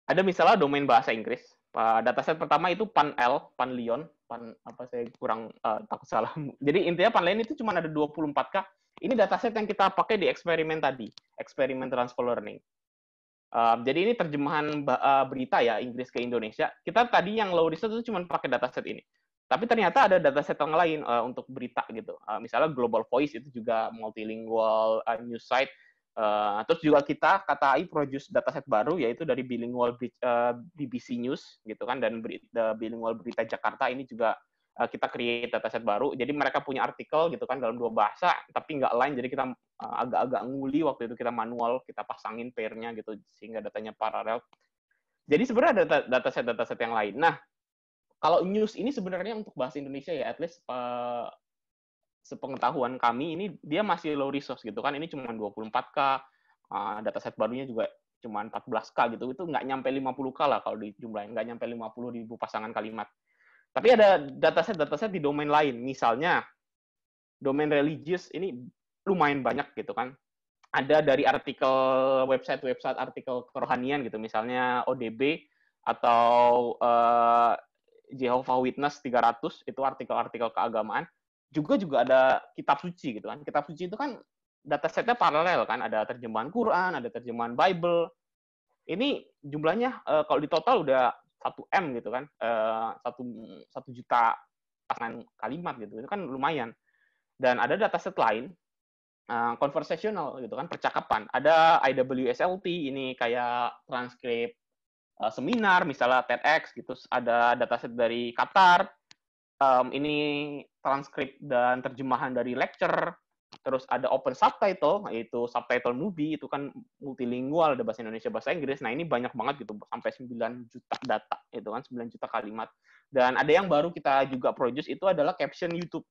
ada misalnya domain bahasa Inggris. Dataset pertama itu PanLeon, saya kurang takut salah. Jadi intinya PanLeon itu cuma ada 24K. Ini dataset yang kita pakai di eksperimen tadi, eksperimen transfer learning. Jadi ini terjemahan berita ya, Inggris ke Indonesia. Kita tadi yang low research itu cuma pakai dataset ini. Tapi ternyata ada dataset yang lain untuk berita gitu. Misalnya Global Voice itu juga multilingual news site. Terus juga kita KTAI produce dataset baru yaitu dari bilingual BBC News gitu kan, dan bilingual berita Jakarta ini juga kita create dataset baru. Jadi mereka punya artikel gitu kan dalam 2 bahasa tapi nggak line, jadi kita agak-agak nguli waktu itu, kita manual, kita pasangin pair-nya gitu sehingga datanya paralel. Jadi sebenarnya ada dataset yang lain. Nah, kalau news ini sebenarnya untuk bahasa Indonesia ya, at least sepengetahuan kami ini dia masih low resource gitu kan. Ini cuma 24K, dataset barunya juga cuma 14K gitu. Itu nggak nyampe 50K lah kalau dijumlahin, nggak nyampe 50.000 pasangan kalimat. Tapi ada dataset di domain lain. Misalnya domain religius ini lumayan banyak gitu kan. Ada dari artikel website artikel kerohanian gitu, misalnya ODB atau Jehovah Witness 300, itu artikel-artikel keagamaan. Juga ada kitab suci gitu kan. Kitab suci itu kan datasetnya paralel kan, ada terjemahan Quran, ada terjemahan Bible. Ini jumlahnya kalau di total udah 1M gitu kan, 1 juta pasangan kalimat gitu, itu kan lumayan. Dan ada dataset lain, conversational gitu kan, percakapan. Ada IWSLT, ini kayak transkrip seminar, misalnya TEDx gitu. Ada dataset dari Qatar, ini transkrip dan terjemahan dari lecture, terus ada open subtitle, yaitu subtitle movie, itu kan multilingual, ada bahasa Indonesia, bahasa Inggris. Nah, ini banyak banget gitu, sampai 9 juta data, itu kan 9 juta kalimat. Dan ada yang baru kita juga produce, itu adalah caption YouTube.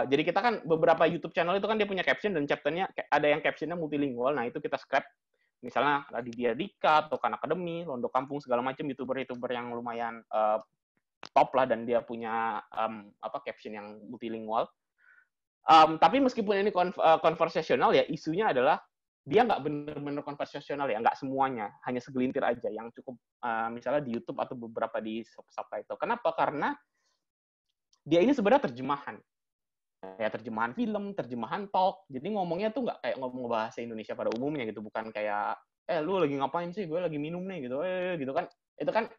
Jadi kita kan, beberapa YouTube channel itu kan dia punya caption, dan chapternya ada yang captionnya multilingual, nah itu kita scrap. Misalnya Raditya Dika, atau Khan Academy, Londo Kampung, segala macam YouTuber-YouTuber yang lumayan top lah, dan dia punya caption yang multilingual. Tapi meskipun ini konversasional ya, isunya adalah dia nggak benar-benar konversasional ya, nggak semuanya, hanya segelintir aja yang cukup misalnya di YouTube atau beberapa di subtitle. Kenapa? Karena dia ini sebenarnya terjemahan. Ya, terjemahan film, terjemahan talk. Jadi ngomongnya tuh nggak kayak ngomong bahasa Indonesia pada umumnya gitu, bukan kayak lu lagi ngapain sih? Gue lagi minum nih gitu. Gitu kan. Itu kan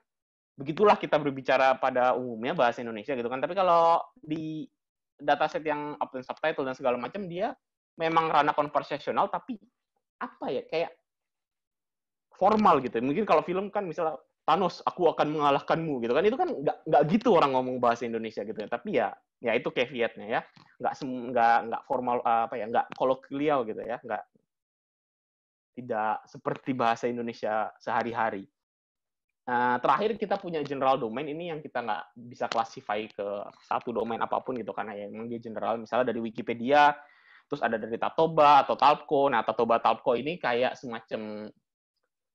begitulah kita berbicara pada umumnya bahasa Indonesia gitu kan. Tapi kalau di dataset yang open subtitle dan segala macam, dia memang ranah konversasional, tapi apa ya, kayak formal gitu. Mungkin kalau film kan misalnya Thanos, aku akan mengalahkanmu gitu kan, itu kan nggak gitu orang ngomong bahasa Indonesia gitu ya. Tapi ya itu caveatnya ya, nggak formal, nggak kolokvial gitu ya, tidak seperti bahasa Indonesia sehari-hari. Terakhir kita punya general domain, ini yang kita nggak bisa classify ke satu domain apapun gitu, karena ya memang dia general. Misalnya dari Wikipedia, terus ada dari Tatoba atau Talpco. Nah, Tatoba Talpco ini kayak semacam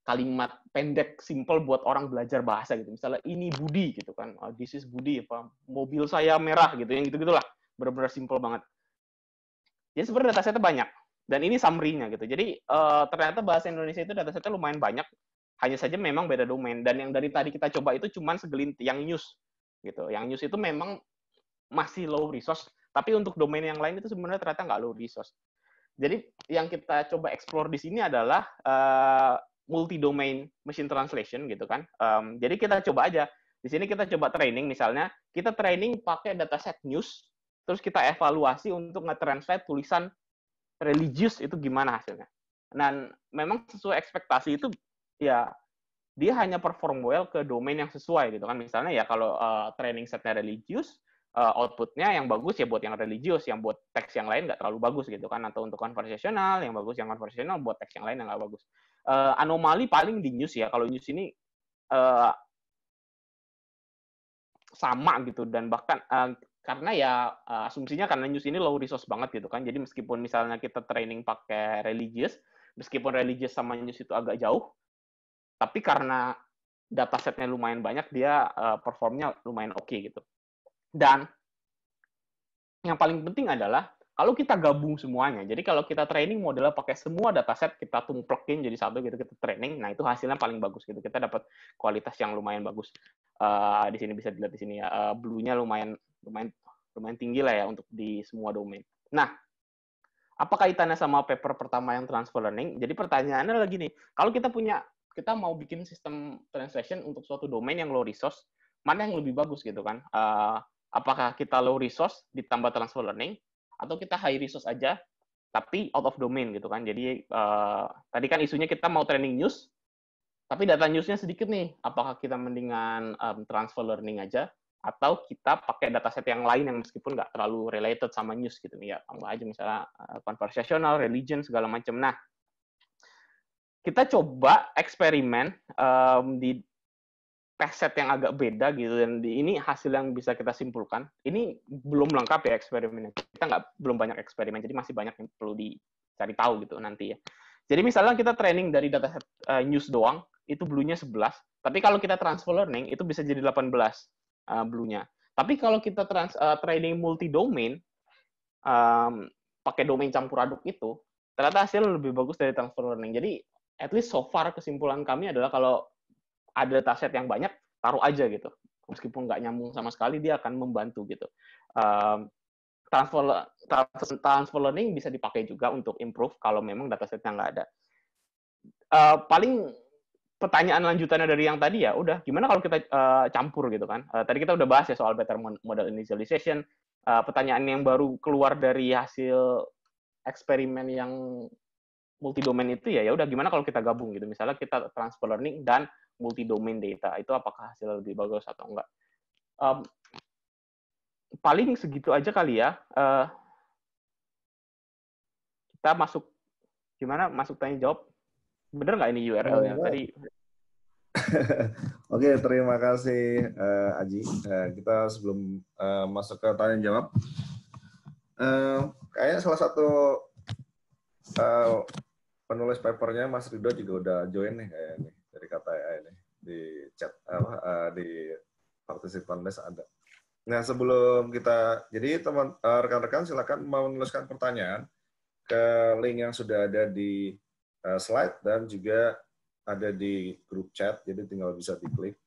kalimat pendek, simple buat orang belajar bahasa gitu. Misalnya ini Budi gitu kan, this is Budi, mobil saya merah gitu, yang gitu-gitulah. Benar-benar simple banget. Jadi sebenarnya datasetnya banyak. Dan ini summary-nya gitu. Jadi ternyata bahasa Indonesia itu datasetnya lumayan banyak. Hanya saja memang beda domain. Dan yang dari tadi kita coba itu cuma segelintir, yang news gitu. Yang news itu memang masih low resource, tapi untuk domain yang lain itu sebenarnya ternyata nggak low resource. Jadi yang kita coba explore di sini adalah multi-domain machine translation gitu kan. Jadi kita coba aja. Di sini kita coba training, misalnya kita training pakai dataset news, terus kita evaluasi untuk nge-translate tulisan religius itu gimana hasilnya. Dan memang sesuai ekspektasi itu, ya dia hanya perform well ke domain yang sesuai gitu kan. Misalnya ya kalau training setnya religius, outputnya yang bagus ya buat yang religius, yang buat teks yang lain nggak terlalu bagus gitu kan. Atau untuk konversasional, yang bagus yang konversasional, buat teks yang lain yang nggak bagus. Anomali paling di news ya, kalau news ini sama gitu, dan bahkan karena ya asumsinya karena news ini low resource banget gitu kan. Jadi meskipun misalnya kita training pakai religious, meskipun religious sama news itu agak jauh, tapi karena datasetnya lumayan banyak, dia performnya lumayan oke gitu. Dan yang paling penting adalah kalau kita gabung semuanya. Jadi kalau kita training modelnya pakai semua dataset, kita tumplekin jadi satu gitu, kita training, nah itu hasilnya paling bagus gitu. Kita dapat kualitas yang lumayan bagus. Di sini bisa dilihat di sini ya, blue-nya lumayan tinggi lah ya untuk di semua domain. Nah, apa kaitannya sama paper pertama yang transfer learning? Jadi pertanyaannya lagi nih, kalau kita mau bikin sistem translation untuk suatu domain yang low resource, mana yang lebih bagus gitu kan? Apakah kita low resource ditambah transfer learning, atau kita high resource aja tapi out of domain gitu kan? Jadi tadi kan isunya kita mau training news, tapi data newsnya sedikit nih. Apakah kita mendingan transfer learning aja, atau kita pakai dataset yang lain yang meskipun nggak terlalu related sama news gitu ya, tambah aja misalnya conversational, religion, segala macam. Nah, kita coba eksperimen di test set yang agak beda gitu, dan ini hasil yang bisa kita simpulkan. Ini belum lengkap ya eksperimennya, kita belum banyak eksperimen, jadi masih banyak yang perlu dicari tahu gitu nanti ya. Jadi misalnya kita training dari dataset news doang, itu blue-nya 11, tapi kalau kita transfer learning itu bisa jadi 18 blue-nya. Tapi kalau kita training multi-domain, pakai domain campur aduk itu, ternyata hasil lebih bagus dari transfer learning. Jadi, at least so far kesimpulan kami adalah kalau ada dataset yang banyak, taruh aja gitu. Meskipun nggak nyambung sama sekali, dia akan membantu gitu. Transfer learning bisa dipakai juga untuk improve kalau memang datasetnya nggak ada. Paling pertanyaan lanjutannya dari yang tadi ya, udah gimana kalau kita campur gitu kan? Tadi kita udah bahas ya soal better model initialization. Pertanyaan yang baru keluar dari hasil eksperimen yang multi domain itu ya udah gimana kalau kita gabung gitu. Misalnya kita transfer learning dan multi domain data, itu apakah hasil lebih bagus atau enggak? paling segitu aja kali ya. Kita masuk gimana? Masuk tanya jawab. Bener nggak ini URL-nya tadi? Oke, terima kasih Aji. Kita sebelum masuk ke tanya jawab, kayaknya salah satu penulis papernya Mas Ridho juga udah join nih kayaknya dari kata ya ini di chat di partisipan list ada. Nah, sebelum kita, jadi teman rekan-rekan silakan menuliskan pertanyaan ke link yang sudah ada di slide dan juga ada di grup chat, jadi tinggal bisa diklik.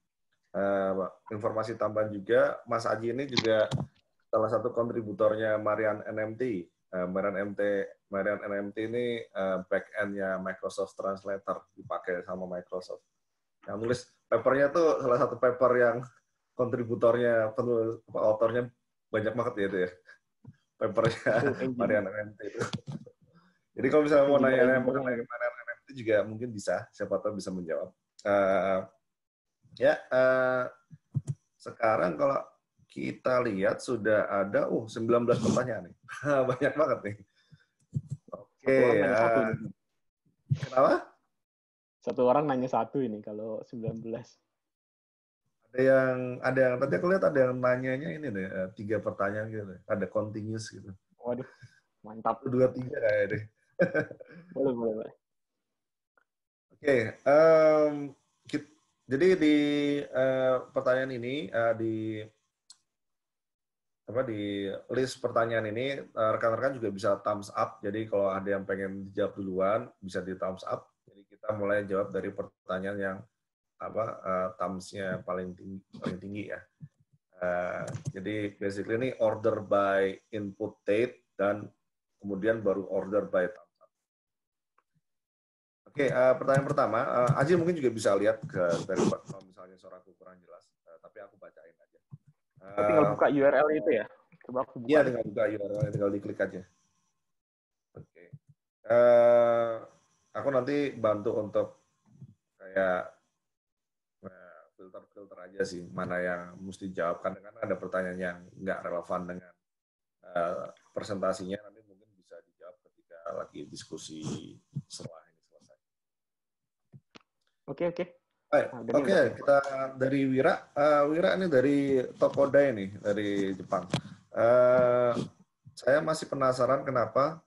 Informasi tambahan juga, Mas Aji ini juga salah satu kontributornya Marian NMT. Marian NMT ini back-end-nya Microsoft Translator, dipakai sama Microsoft. Yang nulis papernya tuh salah satu paper yang kontributornya, autornya banyak banget ya itu ya. Papernya Marian NMT itu. Jadi kalau misalnya mau nanya mengenai Marian NMT juga mungkin bisa, siapa tahu bisa menjawab. Sekarang kalau kita lihat sudah ada 19 pertanyaan nih. Banyak banget nih. Oke, kenapa? Satu orang nanya satu ini kalau 19. Ada yang tadi aku lihat ada yang nanyanya ini deh, 3 pertanyaan gitu. Ada continuous gitu. Waduh, mantap. 2, 3 kayak deh. Boleh. Oke, jadi di pertanyaan ini di list pertanyaan ini rekan-rekan juga bisa thumbs up. Jadi kalau ada yang pengen dijawab duluan bisa di thumbs up. Jadi kita mulai jawab dari pertanyaan yang thumbs-nya paling tinggi ya. Jadi basically ini order by input date dan kemudian baru order by thumbs up. Oke, pertanyaan pertama, Aji mungkin juga bisa lihat dari kalau misalnya suaraku kurang jelas, tapi aku bacain aja. Tinggal buka URL itu ya. Coba aku buka. Iya, tinggal buka URL, tinggal diklik aja. Oke. Aku nanti bantu untuk kayak filter aja sih mana yang mesti jawab, karena ada pertanyaan yang nggak relevan dengan presentasinya, nanti mungkin bisa dijawab ketika lagi diskusi setelah ini selesai. Oke. Oke, kita dari Wira. Wira ini dari Tokodai nih, dari Jepang. Saya masih penasaran kenapa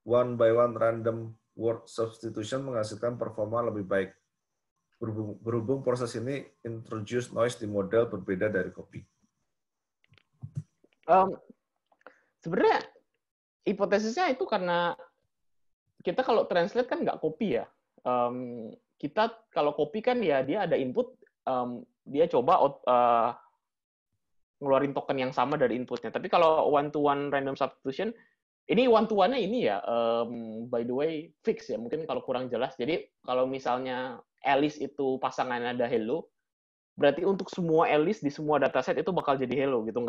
one by one random word substitution menghasilkan performa lebih baik. Berhubung proses ini introduce noise di model berbeda dari copy. Sebenarnya hipotesisnya itu karena kita kalau translate kan nggak copy ya. Kita kalau copy kan ya dia ada input, dia coba ngeluarin token yang sama dari inputnya. Tapi kalau one-to-one random substitution, ini one-to-one-nya ini ya, by the way, fix ya. Mungkin kalau kurang jelas. Jadi kalau misalnya Alice itu pasangannya ada hello, berarti untuk semua Alice di semua dataset itu bakal jadi hello gitu.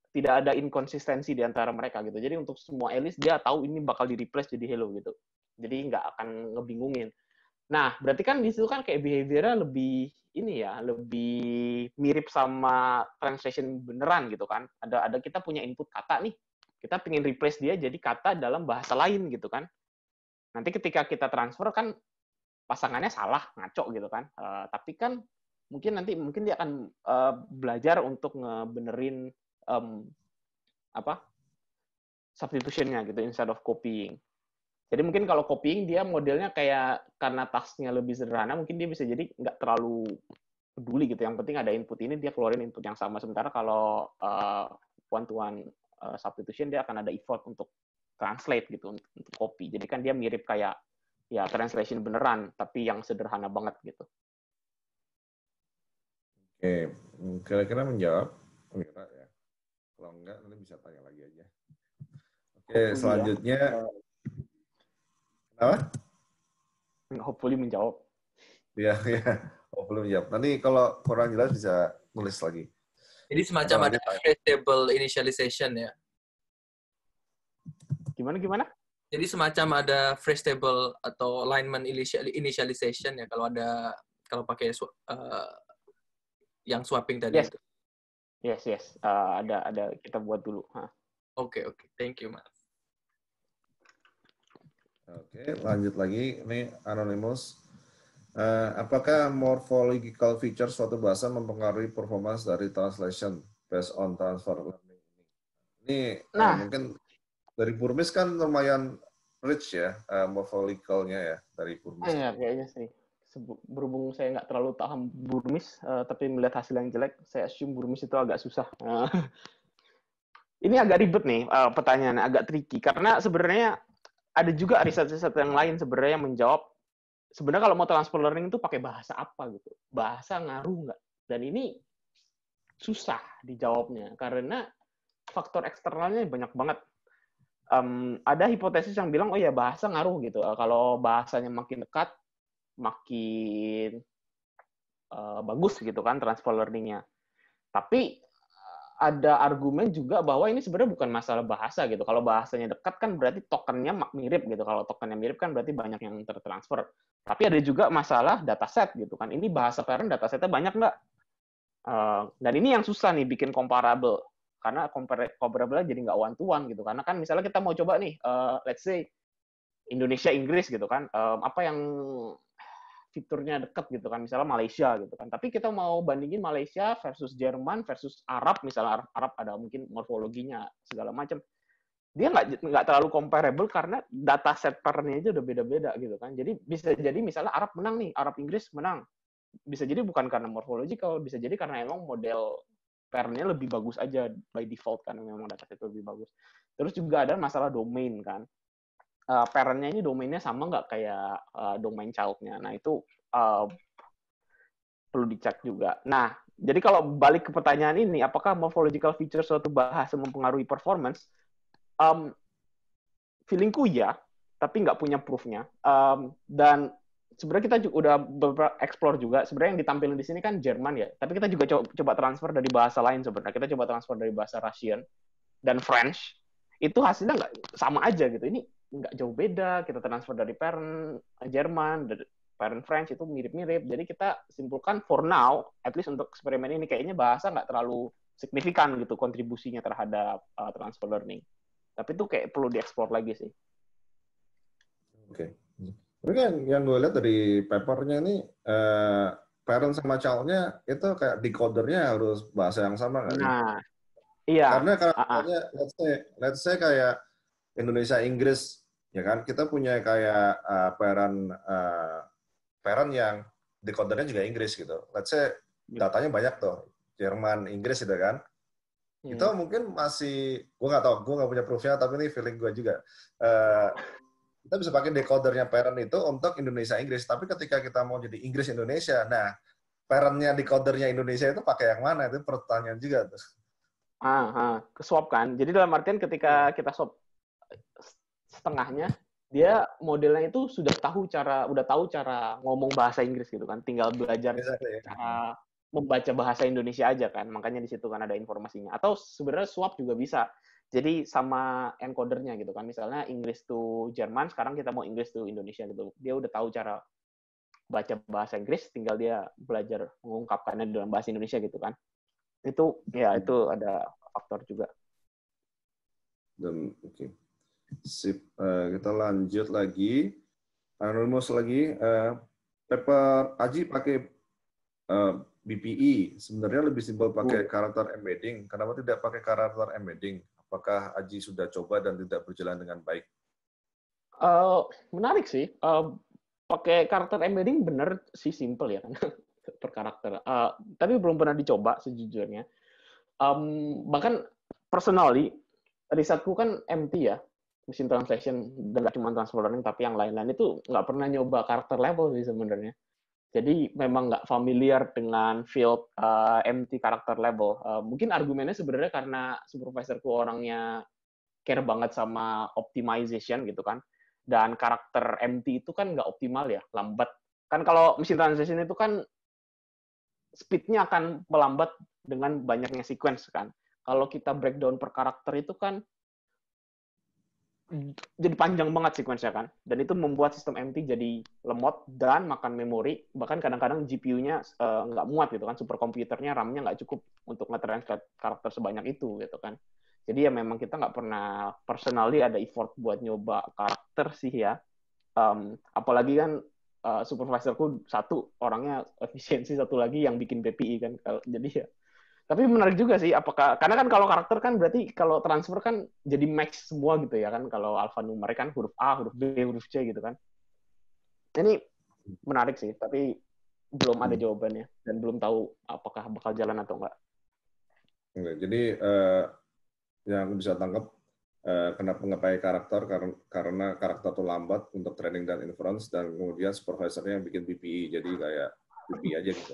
Tidak ada inkonsistensi di antara mereka gitu. Jadi untuk semua Alice dia tahu ini bakal di-replace jadi hello gitu. Jadi nggak akan ngebingungin. Nah, berarti kan di situ kan kayak behavior-nya lebih ini ya, lebih mirip sama translation beneran gitu kan. Ada kita punya input kata nih, kita pengen replace dia jadi kata dalam bahasa lain gitu kan. Nanti ketika kita transfer kan pasangannya salah, ngaco gitu kan. Tapi kan mungkin dia akan belajar untuk ngebenerin substitution-nya gitu instead of copying. Jadi mungkin kalau copying dia modelnya kayak karena task-nya lebih sederhana, mungkin dia bisa jadi nggak terlalu peduli gitu. Yang penting ada input ini, dia keluarin input yang sama. Sementara kalau one-to-one substitution, dia akan ada effort untuk translate gitu, untuk copy. Jadi kan dia mirip kayak ya translation beneran, tapi yang sederhana banget gitu. Oke, kira-kira menjawab? Kira ya. Kalau enggak, nanti bisa tanya lagi aja. Oke, selanjutnya. Apa? Hopefully menjawab. Iya. Hopefully menjawab. Nanti kalau kurang jelas bisa nulis lagi. Jadi semacam ada phrase table initialization ya? Gimana? Jadi semacam ada phrase table atau alignment initialization ya kalau pakai yang swapping tadi. Yes. Yes. Ada kita buat dulu. Oke. Thank you, Mas. Oke, lanjut lagi. Ini Anonymous. Apakah morphological feature suatu bahasa mempengaruhi performance dari translation based on transfer learning ini? Ini Nah, mungkin dari Burmese kan lumayan rich ya, morphologicalnya ya dari Burmese. ya kayaknya sih. Berhubung saya nggak terlalu paham Burmese, tapi melihat hasil yang jelek, saya assume Burmese itu agak susah. Ini agak ribet nih pertanyaannya, agak tricky. Karena sebenarnya ada juga riset-riset yang lain sebenarnya yang menjawab, sebenarnya kalau mau transfer learning itu pakai bahasa apa gitu. Bahasa ngaruh nggak? Dan ini susah dijawabnya, karena faktor eksternalnya banyak banget. Ada hipotesis yang bilang, oh ya bahasa ngaruh gitu. Kalau bahasanya makin dekat, makin bagus gitu kan transfer learning-nya. Tapi ada argumen juga bahwa ini sebenarnya bukan masalah bahasa gitu. Kalau bahasanya dekat kan berarti tokennya mirip gitu. Kalau tokennya mirip kan berarti banyak yang tertransfer. Tapi ada juga masalah dataset gitu kan. Ini bahasa parent datasetnya banyak nggak? Dan ini yang susah nih bikin comparable. Karena comparable jadi nggak one to one gitu. Karena kan misalnya kita mau coba nih, let's say Indonesia Inggris gitu kan. Apa yang fiturnya deket gitu kan, misalnya Malaysia gitu kan. Tapi kita mau bandingin Malaysia versus Jerman versus Arab, misalnya Arab ada mungkin morfologinya segala macam. Dia nggak terlalu comparable karena data set pattern-nya aja udah beda-beda gitu kan. Jadi bisa jadi misalnya Arab menang nih, Arab Inggris menang. Bisa jadi bukan karena morphological, bisa jadi karena emang model pattern-nya lebih bagus aja by default kan, memang data set lebih bagus. Terus juga ada masalah domain kan. Parent-nya ini domainnya sama nggak kayak domain child-nya. Nah, itu perlu dicek juga. Nah, jadi kalau balik ke pertanyaan ini, apakah morphological feature suatu bahasa mempengaruhi performance? Feelingku ya, tapi nggak punya proof-nya. Dan sebenarnya kita juga udah beberapa explore juga. Sebenarnya yang ditampilkan di sini kan Jerman ya, tapi kita juga coba transfer dari bahasa lain sebenarnya. Kita coba transfer dari bahasa Russian dan French. Itu hasilnya nggak sama aja gitu. Ini nggak jauh beda. Kita transfer dari parent Jerman, dari parent French itu mirip-mirip. Jadi kita simpulkan for now, at least untuk eksperimen ini kayaknya bahasa nggak terlalu signifikan gitu kontribusinya terhadap transfer learning. Tapi itu kayak perlu dieksplor lagi sih. Oke. Tapi kan yang gue lihat dari papernya ini, parent sama child-nya itu kayak decodernya harus bahasa yang sama nggak sih? Nah, iya. Karena karakternya, let's say kayak Indonesia Inggris, ya kan? Kita punya kayak parent yang decodernya juga Inggris gitu. Let's say datanya banyak tuh, Jerman, Inggris gitu kan. Itu mungkin masih, gue nggak tahu, gue nggak punya proofnya, tapi ini feeling gue juga. Kita bisa pakai decodernya parent itu untuk Indonesia Inggris, tapi ketika kita mau jadi Inggris Indonesia, nah parentnya decodernya Indonesia itu pakai yang mana? Itu pertanyaan juga tuh. Swap kan. Jadi dalam artian ketika kita swap setengahnya, dia modelnya itu udah tahu cara ngomong bahasa Inggris gitu kan. Tinggal belajar cara membaca bahasa Indonesia aja kan. Makanya di situ kan ada informasinya. Atau sebenarnya swap juga bisa. Jadi sama encodernya gitu kan. Misalnya Inggris to Jerman, sekarang kita mau Inggris to Indonesia gitu. Dia udah tahu cara baca bahasa Inggris, tinggal dia belajar mengungkapkannya dalam bahasa Indonesia gitu kan. Itu ada faktor juga. Oke. Sip. Kita lanjut lagi. Anonymous lagi. Paper Aji pakai BPE. Sebenarnya lebih simpel pakai karakter embedding. Kenapa tidak pakai karakter embedding? Apakah Aji sudah coba dan tidak berjalan dengan baik? Menarik sih. Pakai karakter embedding bener sih simple ya kan per karakter. Tapi belum pernah dicoba sejujurnya. Bahkan personally, risetku kan MT ya, machine translation, dan nggak cuma transfer learning, tapi yang lain-lain itu nggak pernah nyoba karakter level sih sebenarnya. Jadi memang nggak familiar dengan field MT karakter level. Mungkin argumennya sebenarnya karena supervisorku orangnya care banget sama optimization gitu kan. Dan karakter MT itu kan nggak optimal ya, lambat. Kan kalau machine translation itu kan speed-nya akan melambat dengan banyaknya sequence kan. Kalau kita breakdown per karakter itu kan jadi panjang banget sequence-nya kan. Dan itu membuat sistem MT jadi lemot dan makan memori. Bahkan kadang-kadang GPU-nya nggak muat gitu kan. Superkomputernya RAM-nya nggak cukup untuk nge-translate karakter sebanyak itu gitu kan. Jadi ya memang kita nggak pernah personally ada effort buat nyoba karakter sih ya. Apalagi kan supervisorku satu orangnya efisiensi, satu lagi yang bikin PPI kan. Jadi ya tapi menarik juga sih, apakah karena kan kalau karakter kan berarti kalau transfer kan jadi match semua gitu ya kan, kalau alphanumerik kan huruf A, huruf B, huruf C gitu kan. Ini menarik sih, tapi belum ada jawabannya dan belum tahu apakah bakal jalan atau enggak. Oke, jadi yang aku bisa tangkap kenapa nggak pakai karakter karena karakter itu lambat untuk training dan inference dan kemudian supervisornya yang bikin BPI jadi kayak BPI aja gitu.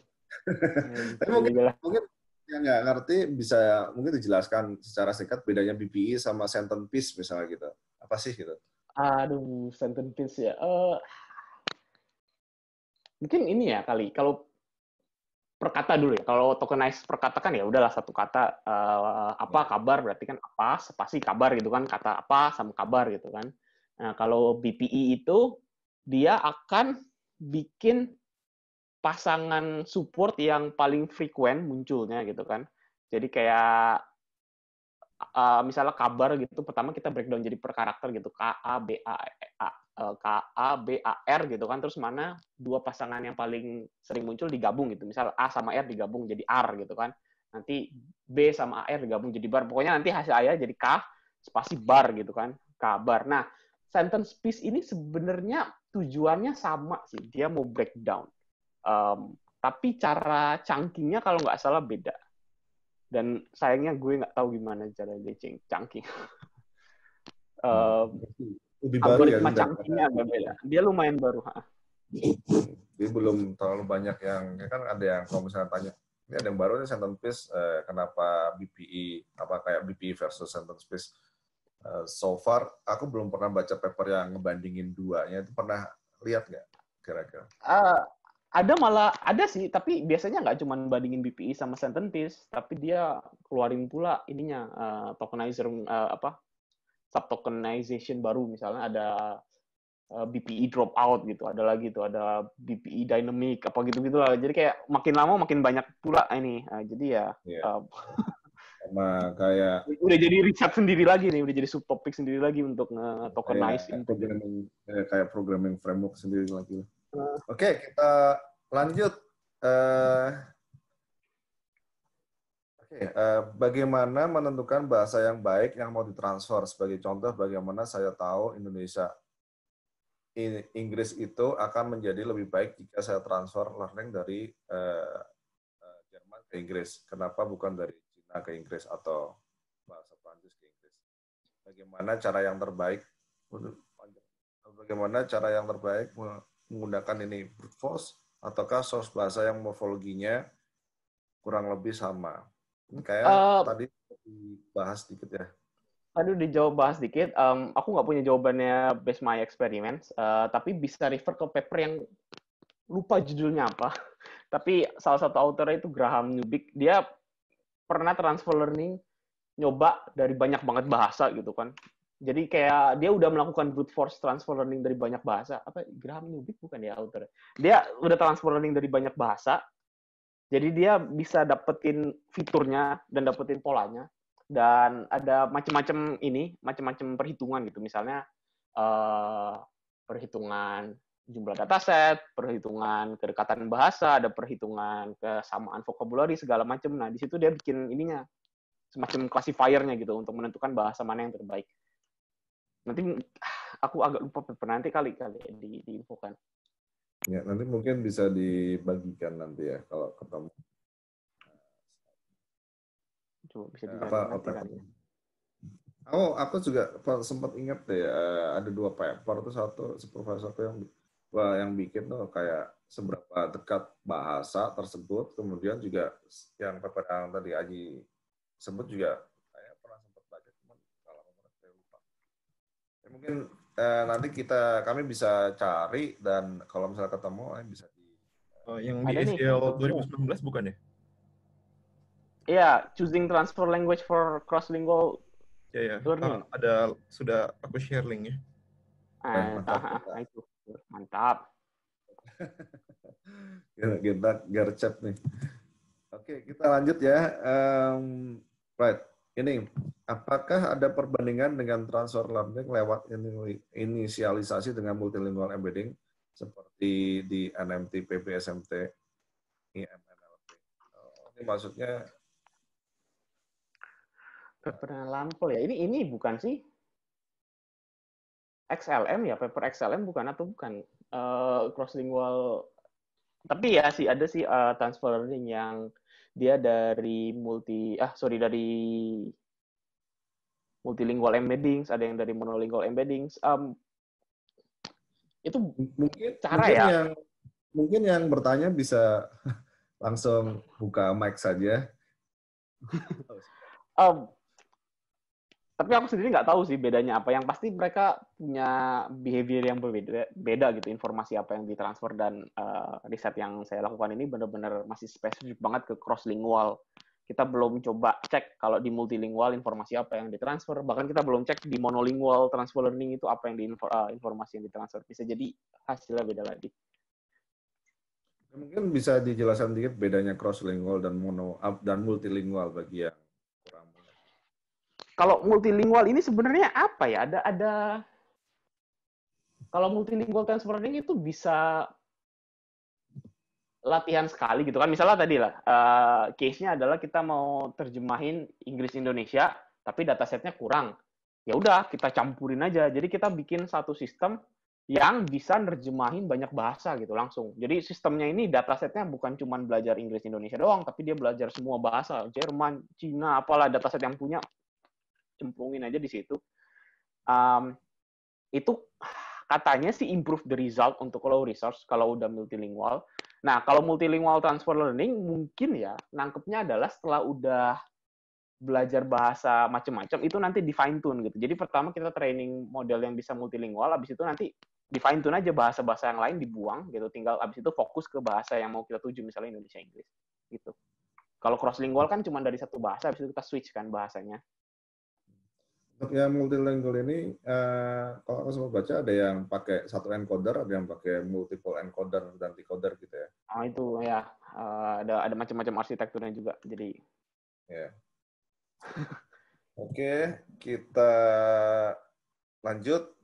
Tapi mungkin yang nggak ngerti bisa mungkin dijelaskan secara singkat bedanya BPI sama sentence piece misalnya gitu. Apa sih gitu? Aduh, sentence piece ya. Mungkin ini ya kali. Kalau perkata dulu ya. Kalau tokenize perkata kan ya udahlah satu kata apa kabar berarti kan apa spasi kabar gitu kan, kata apa sama kabar gitu kan. Nah, kalau BPI itu dia akan bikin pasangan support yang paling frequent munculnya gitu kan. Jadi kayak misalnya kabar gitu, pertama kita breakdown jadi per karakter gitu, KABAR gitu kan, terus mana dua pasangan yang paling sering muncul digabung gitu, misal A sama R digabung jadi R gitu kan, nanti B sama AR digabung jadi bar, pokoknya nanti hasil A jadi K spasi bar gitu kan, kabar. Nah, sentence piece ini sebenarnya tujuannya sama sih, dia mau breakdown. Tapi cara chunking-nya kalau nggak salah beda. Dan sayangnya gue nggak tahu gimana cara dia chunking. Lebih baru ya? Algoritma chunking-nya agak beda. Dia lumayan baru. Dia belum terlalu banyak yang, kan ada yang kalau misalnya tanya, ini ada yang baru nih sentence piece, kenapa BPI, apa kayak BPI versus sentence piece. So far, aku belum pernah baca paper yang ngebandingin duanya, itu pernah lihat nggak kira-kira? Ada sih, tapi biasanya nggak cuma bandingin BPI sama sentence piece, tapi dia keluarin pula ininya tokenizer subtokenization baru, misalnya ada BPI dropout gitu, ada lagi tuh ada BPI dynamic apa gitu lah. Jadi kayak makin lama makin banyak pula ini. Jadi ya sama kayak udah jadi riset sendiri lagi nih, udah jadi subtopik sendiri lagi untuk tokenize kayak programming framework sendiri lagi. Oke, kita lanjut. Bagaimana menentukan bahasa yang baik yang mau ditransfer? Sebagai contoh, bagaimana saya tahu Inggris itu akan menjadi lebih baik jika saya transfer learning dari Jerman ke Inggris. Kenapa bukan dari Cina ke Inggris atau bahasa Prancis ke Inggris? Bagaimana cara yang terbaik menggunakan ini brute force ataukah source bahasa yang morfologinya kurang lebih sama? Ini kayak tadi dibahas sedikit ya. Tadi bahas dikit. Aku nggak punya jawabannya based my experiments, tapi bisa refer ke paper yang lupa judulnya apa. Tapi salah satu author itu Graham Newbigin. Dia pernah transfer learning nyoba dari banyak banget bahasa gitu kan. Jadi kayak dia udah melakukan brute force transfer learning dari banyak bahasa. Apa Graham Newbigin bukan ya author? Dia udah transfer learning dari banyak bahasa. Jadi dia bisa dapetin fiturnya dan dapetin polanya. Dan ada macam-macam perhitungan gitu. Misalnya perhitungan jumlah dataset, perhitungan kedekatan bahasa, ada perhitungan kesamaan vocabulary segala macam. Nah, di situ dia bikin ininya semacam classifier-nya gitu untuk menentukan bahasa mana yang terbaik. Nanti aku agak lupa paper nanti kali diinfokan. Ya, nanti mungkin bisa dibagikan nanti ya kalau ketemu. Coba bisa nanti kali. Aku juga sempat ingat deh ada dua paper tuh, satu supervisor yang bikin tuh kayak seberapa dekat bahasa tersebut, kemudian juga yang paper yang tadi Aji sebut juga saya pernah sempat baca, cuman kalau saya lupa. Ya, mungkin nanti kami bisa cari dan kalau misalnya ketemu bisa di yang di ACL 2019 bukan ya? Iya, choosing transfer language for cross-lingual Ya. Learning. Sudah aku share linknya. Mantap. Itu mantap. Kita gercep nih. Oke, kita lanjut ya. Right. Ini, apakah ada perbandingan dengan transfer learning lewat inisialisasi dengan multilingual embedding seperti di NMT, PB, SMT, IMNLP? Ini maksudnya Pernah lampau ya. Ini bukan sih XLM ya, paper XLM bukan atau bukan cross-lingual. Tapi ya sih ada sih transfer learning yang dia dari multilingual embeddings, ada yang dari monolingual embeddings. Itu cara ya. Mungkin yang bertanya bisa langsung buka mic saja. Tapi aku sendiri nggak tahu sih bedanya apa. Yang pasti mereka punya behavior yang beda gitu. Informasi apa yang ditransfer dan riset yang saya lakukan ini benar-benar masih spesifik banget ke cross-lingual. Kita belum coba cek kalau di multilingual informasi apa yang ditransfer. Bahkan kita belum cek di monolingual transfer learning itu apa yang informasi yang ditransfer. Bisa jadi hasilnya beda lagi. Mungkin bisa dijelaskan sedikit bedanya cross-lingual dan multilingual bagi yang kurang. Kalau multilingual ini sebenarnya apa ya? Ada kalau multilingual transfer learning itu bisa latihan sekali gitu kan. Misalnya tadi lah, case-nya adalah kita mau terjemahin Inggris Indonesia, tapi datasetnya kurang. Ya udah, kita campurin aja. Jadi kita bikin satu sistem yang bisa nerjemahin banyak bahasa gitu langsung. Jadi sistemnya ini datasetnya bukan cuma belajar Inggris Indonesia doang, tapi dia belajar semua bahasa, Jerman, Cina, apalah dataset yang punya, cemplungin aja di situ. Itu katanya sih improve the result untuk low resource kalau udah multilingual. Nah, kalau multilingual transfer learning mungkin ya nangkepnya adalah setelah udah belajar bahasa macam-macam itu nanti di fine tune gitu. Jadi pertama kita training model yang bisa multilingual, habis itu nanti di fine tune aja bahasa-bahasa yang lain dibuang gitu. Tinggal habis itu fokus ke bahasa yang mau kita tuju, misalnya Indonesia Inggris gitu. Kalau crosslingual kan cuma dari satu bahasa, habis itu kita switch kan bahasanya. Untuk yang multilingual ini, kalau aku sempat baca ada yang pakai satu encoder, ada yang pakai multiple encoder dan decoder gitu ya. Oh itu ya, ada macam-macam arsitekturnya juga. Jadi. Ya. Oke, kita lanjut.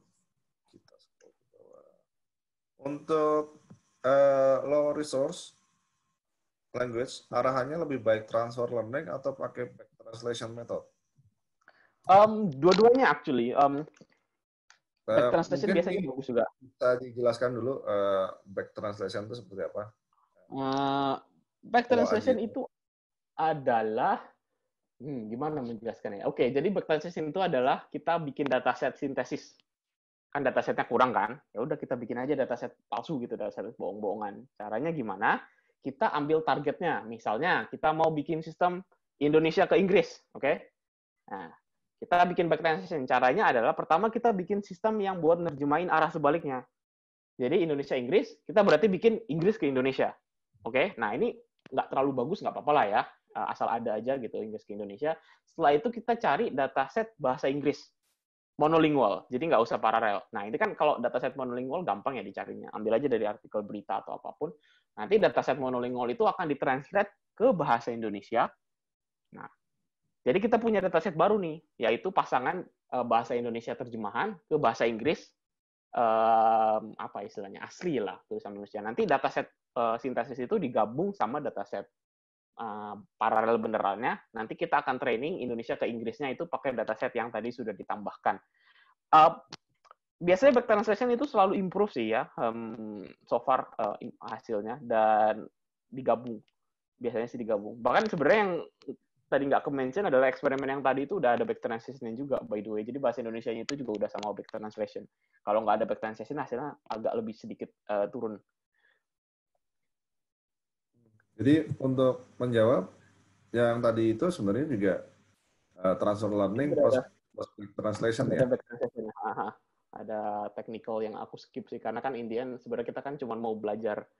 Untuk low resource language, arahannya lebih baik transfer learning atau pakai back translation method? Dua-duanya actually. Back translation biasanya bagus juga. Bisa dijelaskan dulu back translation itu seperti apa? Back translation itu adalah gimana menjelaskannya? Oke, jadi back translation itu adalah kita bikin dataset sintesis. Kan datasetnya kurang kan? Ya udah kita bikin aja dataset palsu gitu, dataset bohong-bohongan. Caranya gimana? Kita ambil targetnya. Misalnya kita mau bikin sistem Indonesia ke Inggris, oke? Nah, kita bikin back translation. Caranya adalah pertama kita bikin sistem yang buat nerjemahin arah sebaliknya. Jadi Indonesia Inggris, kita berarti bikin Inggris ke Indonesia. Oke? Nah, ini nggak terlalu bagus, nggak apa-apa lah ya. Asal ada aja gitu Inggris ke Indonesia. Setelah itu kita cari dataset bahasa Inggris monolingual. Jadi nggak usah paralel. Nah, ini kan kalau dataset monolingual gampang ya dicarinya. Ambil aja dari artikel berita atau apapun. Nanti dataset monolingual itu akan ditranslate ke bahasa Indonesia. Nah, jadi kita punya dataset baru nih, yaitu pasangan bahasa Indonesia terjemahan ke bahasa Inggris, apa istilahnya, asli lah, tulisan manusia. Nanti dataset sintesis itu digabung sama dataset paralel benerannya. Nanti kita akan training Indonesia ke Inggrisnya itu pakai dataset yang tadi sudah ditambahkan. Biasanya back translation itu selalu improve sih ya, so far hasilnya, dan digabung. Biasanya sih digabung. Bahkan sebenarnya yang tadi nggak ke-mention adalah eksperimen yang tadi itu udah ada back translation juga, by the way. Jadi bahasa Indonesianya itu juga udah sama back translation. Kalau nggak ada back translation, hasilnya agak lebih sedikit turun. Jadi untuk menjawab yang tadi itu sebenarnya juga transfer learning plus back translation ya? Back translation. Ada technical yang aku skip sih, karena kan Indian sebenarnya kita kan cuma mau belajar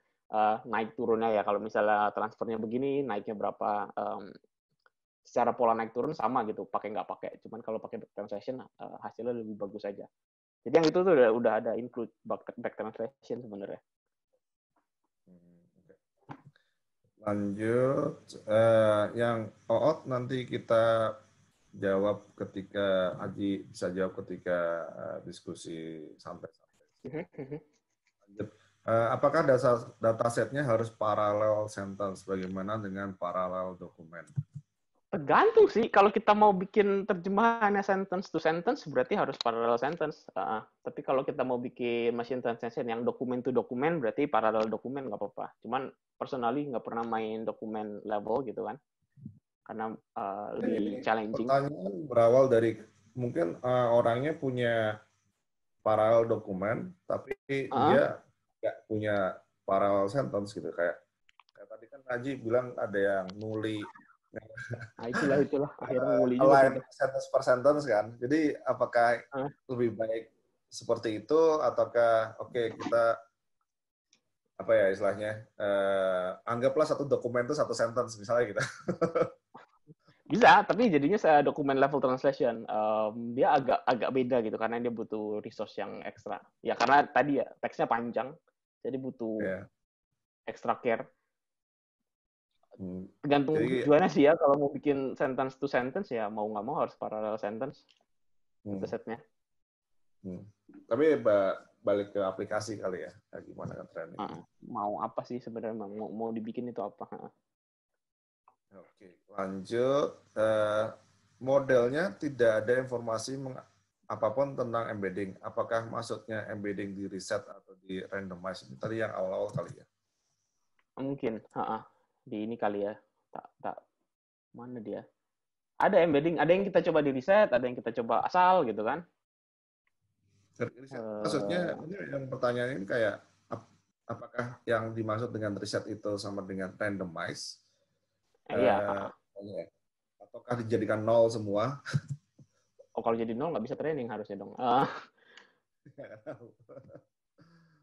naik turunnya ya. Kalau misalnya transfernya begini, naiknya berapa, secara pola naik turun sama gitu, pakai nggak pakai. Cuman kalau pakai back translation hasilnya lebih bagus aja. Jadi yang itu tuh udah ada include back translation sebenarnya. Lanjut, yang OOT nanti kita jawab ketika Aji bisa jawab ketika diskusi santai-santai. Lanjut. Apakah datasetnya harus parallel sentence? Bagaimana dengan parallel dokumen? Tergantung sih. Kalau kita mau bikin terjemahannya sentence to sentence, berarti harus parallel sentence. Tapi kalau kita mau bikin machine translation yang dokumen to dokumen, berarti parallel dokumen nggak apa-apa. Cuman personally nggak pernah main dokumen level gitu kan. Karena lebih challenging. Pertanyaan berawal dari mungkin orangnya punya parallel dokumen, tapi dia nggak punya parallel sentence gitu. Kayak tadi kan Aji bilang ada yang nuli. Nah, itulah akhirnya nguli juga. Align sentence per sentence kan. Jadi apakah lebih baik seperti itu ataukah kita apa ya istilahnya anggaplah satu dokumen itu satu sentence misalnya gitu. Bisa, tapi jadinya dokumen level translation. Dia agak beda gitu karena dia butuh resource yang ekstra. Ya karena tadi ya teksnya panjang, jadi butuh extra care. Tergantung tujuannya sih ya. Kalau mau bikin sentence to sentence ya mau nggak mau harus parallel sentence datasetnya. Tapi balik ke aplikasi kali ya, gimana kan trennya? Mau apa sih sebenarnya? Mau dibikin itu apa? Oke, lanjut. Modelnya tidak ada informasi apapun tentang embedding. Apakah maksudnya embedding di reset atau di randomize? Ini tadi yang awal-awal kali ya? Mungkin, di ini kali ya. Tak mana dia? Ada embedding, ada yang kita coba di reset, ada yang kita coba asal gitu kan? Maksudnya ini yang pertanyaan ini kayak apakah yang dimaksud dengan reset itu sama dengan randomize? Iya. Ataukah dijadikan nol semua? Oh, kalau jadi nol nggak bisa training harusnya dong.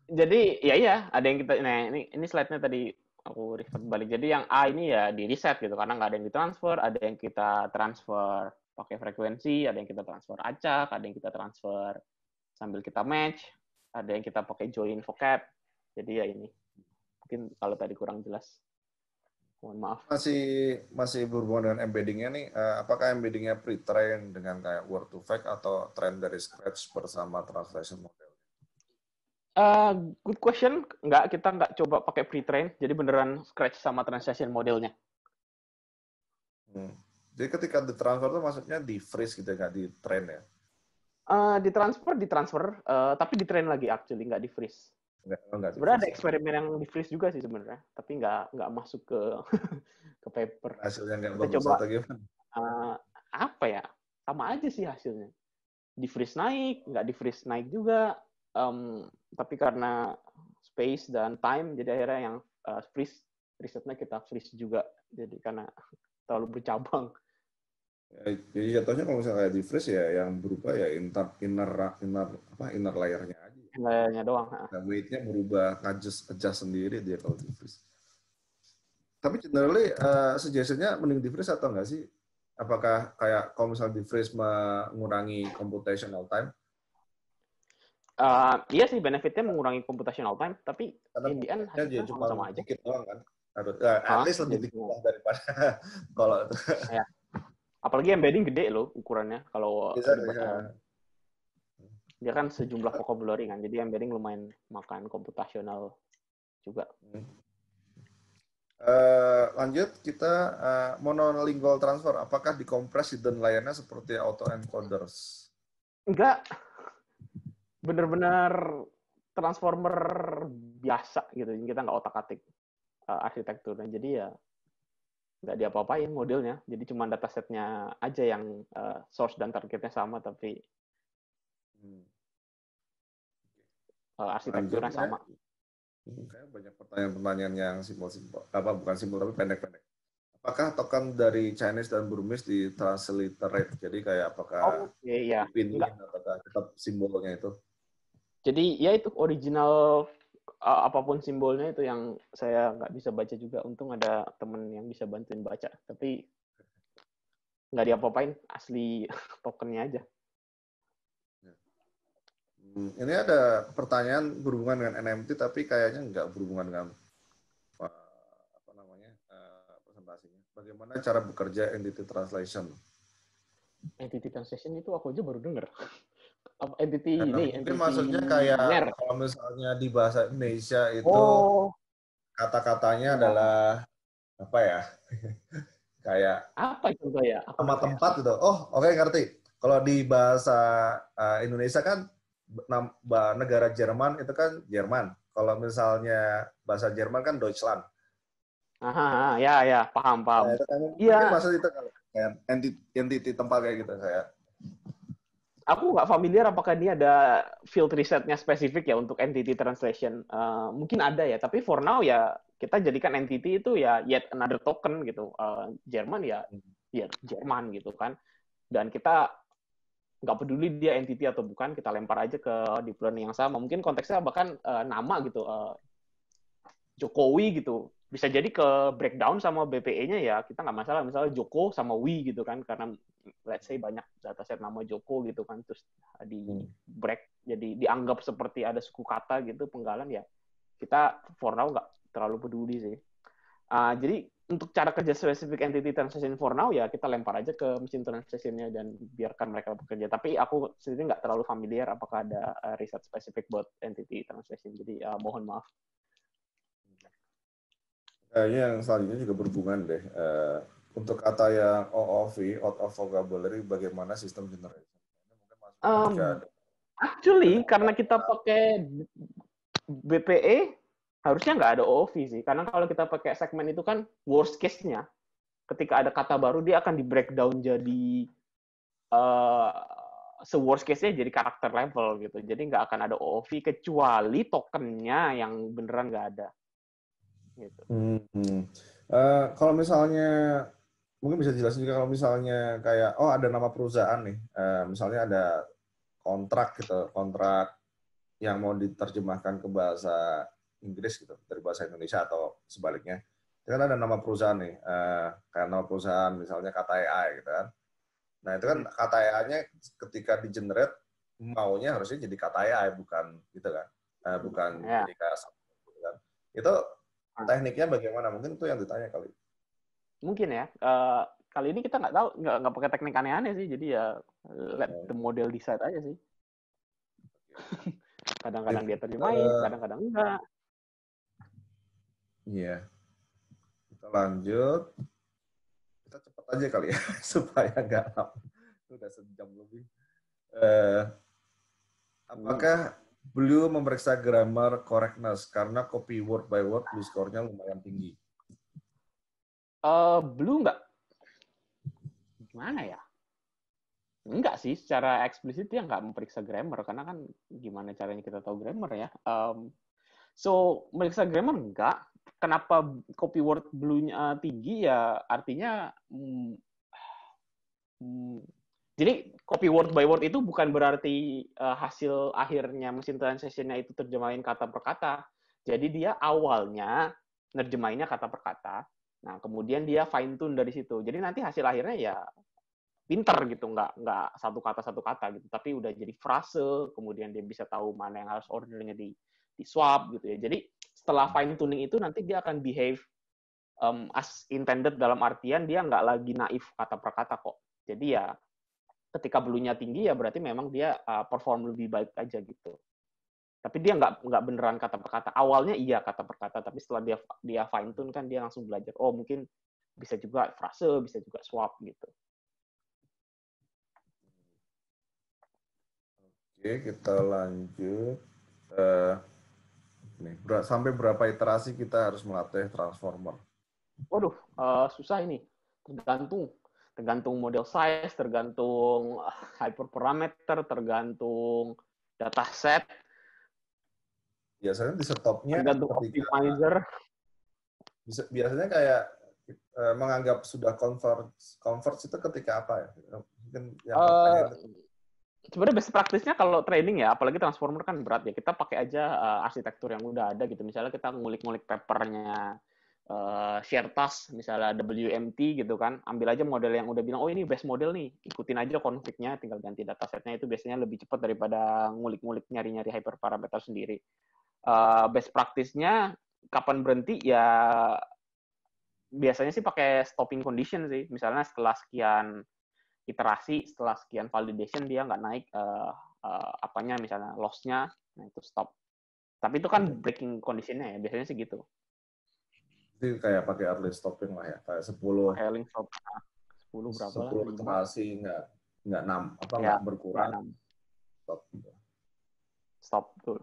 Jadi ya ada yang kita, nah ini slide-nya tadi aku refer balik. Jadi yang A ini ya di reset gitu karena nggak ada yang ditransfer, ada yang kita transfer pakai frekuensi, ada yang kita transfer acak, ada yang kita transfer sambil kita match, ada yang kita pakai join vocab. Jadi ya ini mungkin kalau tadi kurang jelas. Mohon maaf. Masih berhubungan dengan embedding-nya nih. Apakah embedding-nya pre-train dengan kayak word to fact atau train dari scratch bersama translation model? Good question. Kita nggak coba pakai pre-train. Jadi beneran scratch sama translation modelnya. Jadi ketika ditransfer itu maksudnya di freeze gitu, nggak di train ya? Ditransfer, tapi di train lagi actually, nggak di freeze. Sebenarnya ada eksperimen yang di freeze juga sih sebenarnya, tapi nggak masuk ke ke paper. Hasilnya nggak kita bagus coba atau gimana? Apa ya, sama aja sih hasilnya. Di freeze naik, nggak di freeze naik juga, tapi karena space dan time, jadi akhirnya yang freeze risetnya kita freeze juga, jadi karena terlalu bercabang. Jadi jatuhnya kalau misalnya kayak di freeze ya yang berubah ya inner layernya aja. Layernya doang. Nah, weight-nya berubah, adjust sendiri dia kalau di freeze. Tapi generally suggestion-nya mending di freeze atau enggak sih? Apakah kayak kalau misalnya di freeze mengurangi computational time? Iya sih, benefitnya mengurangi computational time, tapi karena in the end hasilnya sama-sama aja. Dikit doang kan? At least lebih dikit lah daripada kalau itu. Ya. Apalagi embedding gede loh ukurannya. Kalau dia kan sejumlah vocabulary kan, jadi embedding lumayan makan computational juga. Lanjut, kita monolingual transfer. Apakah dikompres hidden layernya seperti autoencoders? Enggak. Bener-bener transformer biasa gitu. Kita nggak otak-atik arsitekturnya. Jadi ya nggak diapa-apain modelnya. Jadi cuma datasetnya aja yang source dan targetnya sama, tapi arsitekturnya sama. Kayak banyak pertanyaan-pertanyaan yang simpel-simpel. Bukan simpel, tapi pendek-pendek. Apakah token dari Chinese dan Burmese di transliterate? Jadi kayak apakah dipindahin atau tetap simbolnya itu? Jadi ya itu original apapun simbolnya itu yang saya nggak bisa baca juga. Untung ada temen yang bisa bantuin baca. Tapi nggak diapa-apain, asli tokennya aja. Ini ada pertanyaan berhubungan dengan NFT, tapi kayaknya nggak berhubungan dengan apa namanya presentasinya. Bagaimana cara bekerja entity translation? Entity translation itu aku aja baru denger. Entity Karena ini, mungkin entity maksudnya kayak NER. kalau misalnya di bahasa Indonesia itu Oh, kata-katanya ya. adalah apa ya? Kayak Apa itu ya? Aku nama udah kayak tempat gitu. Oh, oke, ngerti. Kalau di bahasa Indonesia kan negara Jerman itu kan Jerman. Kalau misalnya bahasa Jerman kan Deutschland. Ya, paham. Nah, itu kan Iya, mungkin maksud itu kan kayak entity tempat kayak gitu saya. aku nggak familiar apakah ini ada field risetnya spesifik ya untuk entity translation. Mungkin ada ya, tapi for now ya kita jadikan entity itu ya yet another token gitu. Jerman ya Jerman gitu kan. Dan kita nggak peduli dia entity atau bukan, kita lempar aja ke deep learning yang sama. Mungkin konteksnya bahkan nama gitu, Jokowi gitu. Bisa jadi ke breakdown sama BPE-nya ya, kita nggak masalah. Misalnya Joko sama Wi gitu kan, karena let's say banyak dataset nama Joko gitu kan, terus di break, jadi dianggap seperti ada suku kata gitu, penggalan ya. Kita for now nggak terlalu peduli sih. Jadi untuk cara kerja spesifik entity translation for now ya kita lempar aja ke mesin translation-nya dan biarkan mereka bekerja. Tapi aku sendiri nggak terlalu familiar apakah ada riset spesifik buat entity translation. Jadi mohon maaf. Yang selanjutnya juga berhubungan deh. Untuk kata yang OOV, out of vocabulary, bagaimana sistem generation? Mungkin masuk Actually, karena kita pakai BPE, harusnya nggak ada OOV sih. Karena kalau kita pakai segmen itu kan worst case-nya, ketika ada kata baru, dia akan di-breakdown jadi se-worst case-nya jadi karakter level gitu. Jadi nggak akan ada OOV kecuali tokennya yang beneran nggak ada. Gitu. Kalau misalnya, mungkin bisa jelasin juga kalau misalnya kayak, oh ada nama perusahaan nih, misalnya ada kontrak gitu, kontrak yang mau diterjemahkan ke bahasa Inggris gitu, dari bahasa Indonesia atau sebaliknya. Itu kan ada nama perusahaan nih, kayak nama perusahaan misalnya kata AI gitu kan. Nah itu kan kata AI-nya ketika di-generate, maunya harusnya jadi kata AI, bukan gitu kan. Bukan jadi kayak gitu kan. Itu tekniknya bagaimana? Mungkin itu yang ditanya kali. Mungkin ya. Kali ini kita nggak tahu, nggak pakai teknik aneh-aneh sih. Jadi ya let the model decide aja sih. Kadang-kadang dia terjemahin, kadang-kadang enggak. Iya. Kita lanjut. Kita cepat aja kali ya, supaya nggak lama. Udah sejam lebih. Apakah Blue memeriksa grammar correctness? Karena copy word by word Blue score-nya lumayan tinggi. Blue nggak. Gimana ya? Enggak sih, secara eksplisit dia nggak memeriksa grammar. Karena kan gimana caranya kita tahu grammar ya. So, memeriksa grammar enggak. Kenapa copy word Blue-nya tinggi ya artinya jadi copy word by word itu bukan berarti hasil akhirnya mesin translation-nya itu terjemahin kata per kata. Jadi dia awalnya nerjemahinnya kata per kata. Nah, kemudian dia fine tune dari situ. Jadi nanti hasil akhirnya ya pinter gitu, nggak satu kata gitu, tapi udah jadi frase, kemudian dia bisa tahu mana yang harus ordernya di swap gitu ya. Jadi setelah fine tuning itu nanti dia akan behave as intended, dalam artian dia nggak lagi naif kata per kata kok. Jadi ya ketika blue-nya tinggi ya berarti memang dia perform lebih baik aja gitu. Tapi dia nggak beneran kata per kata. Awalnya iya kata per kata, tapi setelah dia fine tune kan dia langsung belajar. Oh mungkin bisa juga frase, bisa juga swap gitu. Oke, kita lanjut. Sampai berapa iterasi kita harus melatih transformer? Waduh, susah ini. Tergantung model size, tergantung hyperparameter, tergantung dataset. Biasanya di stopnya tergantung optimizer. Biasanya kayak menganggap sudah converge itu ketika apa ya? Mungkin yang sebenarnya best practice-nya kalau training ya, apalagi transformer kan berat ya, kita pakai aja arsitektur yang udah ada gitu. Misalnya kita ngulik-ngulik papernya share task, misalnya WMT gitu kan, ambil aja model yang udah bilang, oh ini best model nih, ikutin aja config-nya, tinggal ganti datasetnya, itu biasanya lebih cepat daripada ngulik-ngulik nyari-nyari hyperparameter sendiri. Best practice-nya, kapan berhenti, ya biasanya sih pakai stopping condition sih, misalnya setelah sekian iterasi, setelah sekian validation, dia nggak naik apanya, misalnya loss-nya, nah itu stop. Tapi itu kan breaking condition-nya ya, biasanya sih gitu. Jadi kayak pakai early stopping lah ya, kayak 10 Pakai link stop 10 berapa lah, 10 5. iterasi nggak 6 apa Ya, nggak berkurang. 6. Stop. Stop tuh.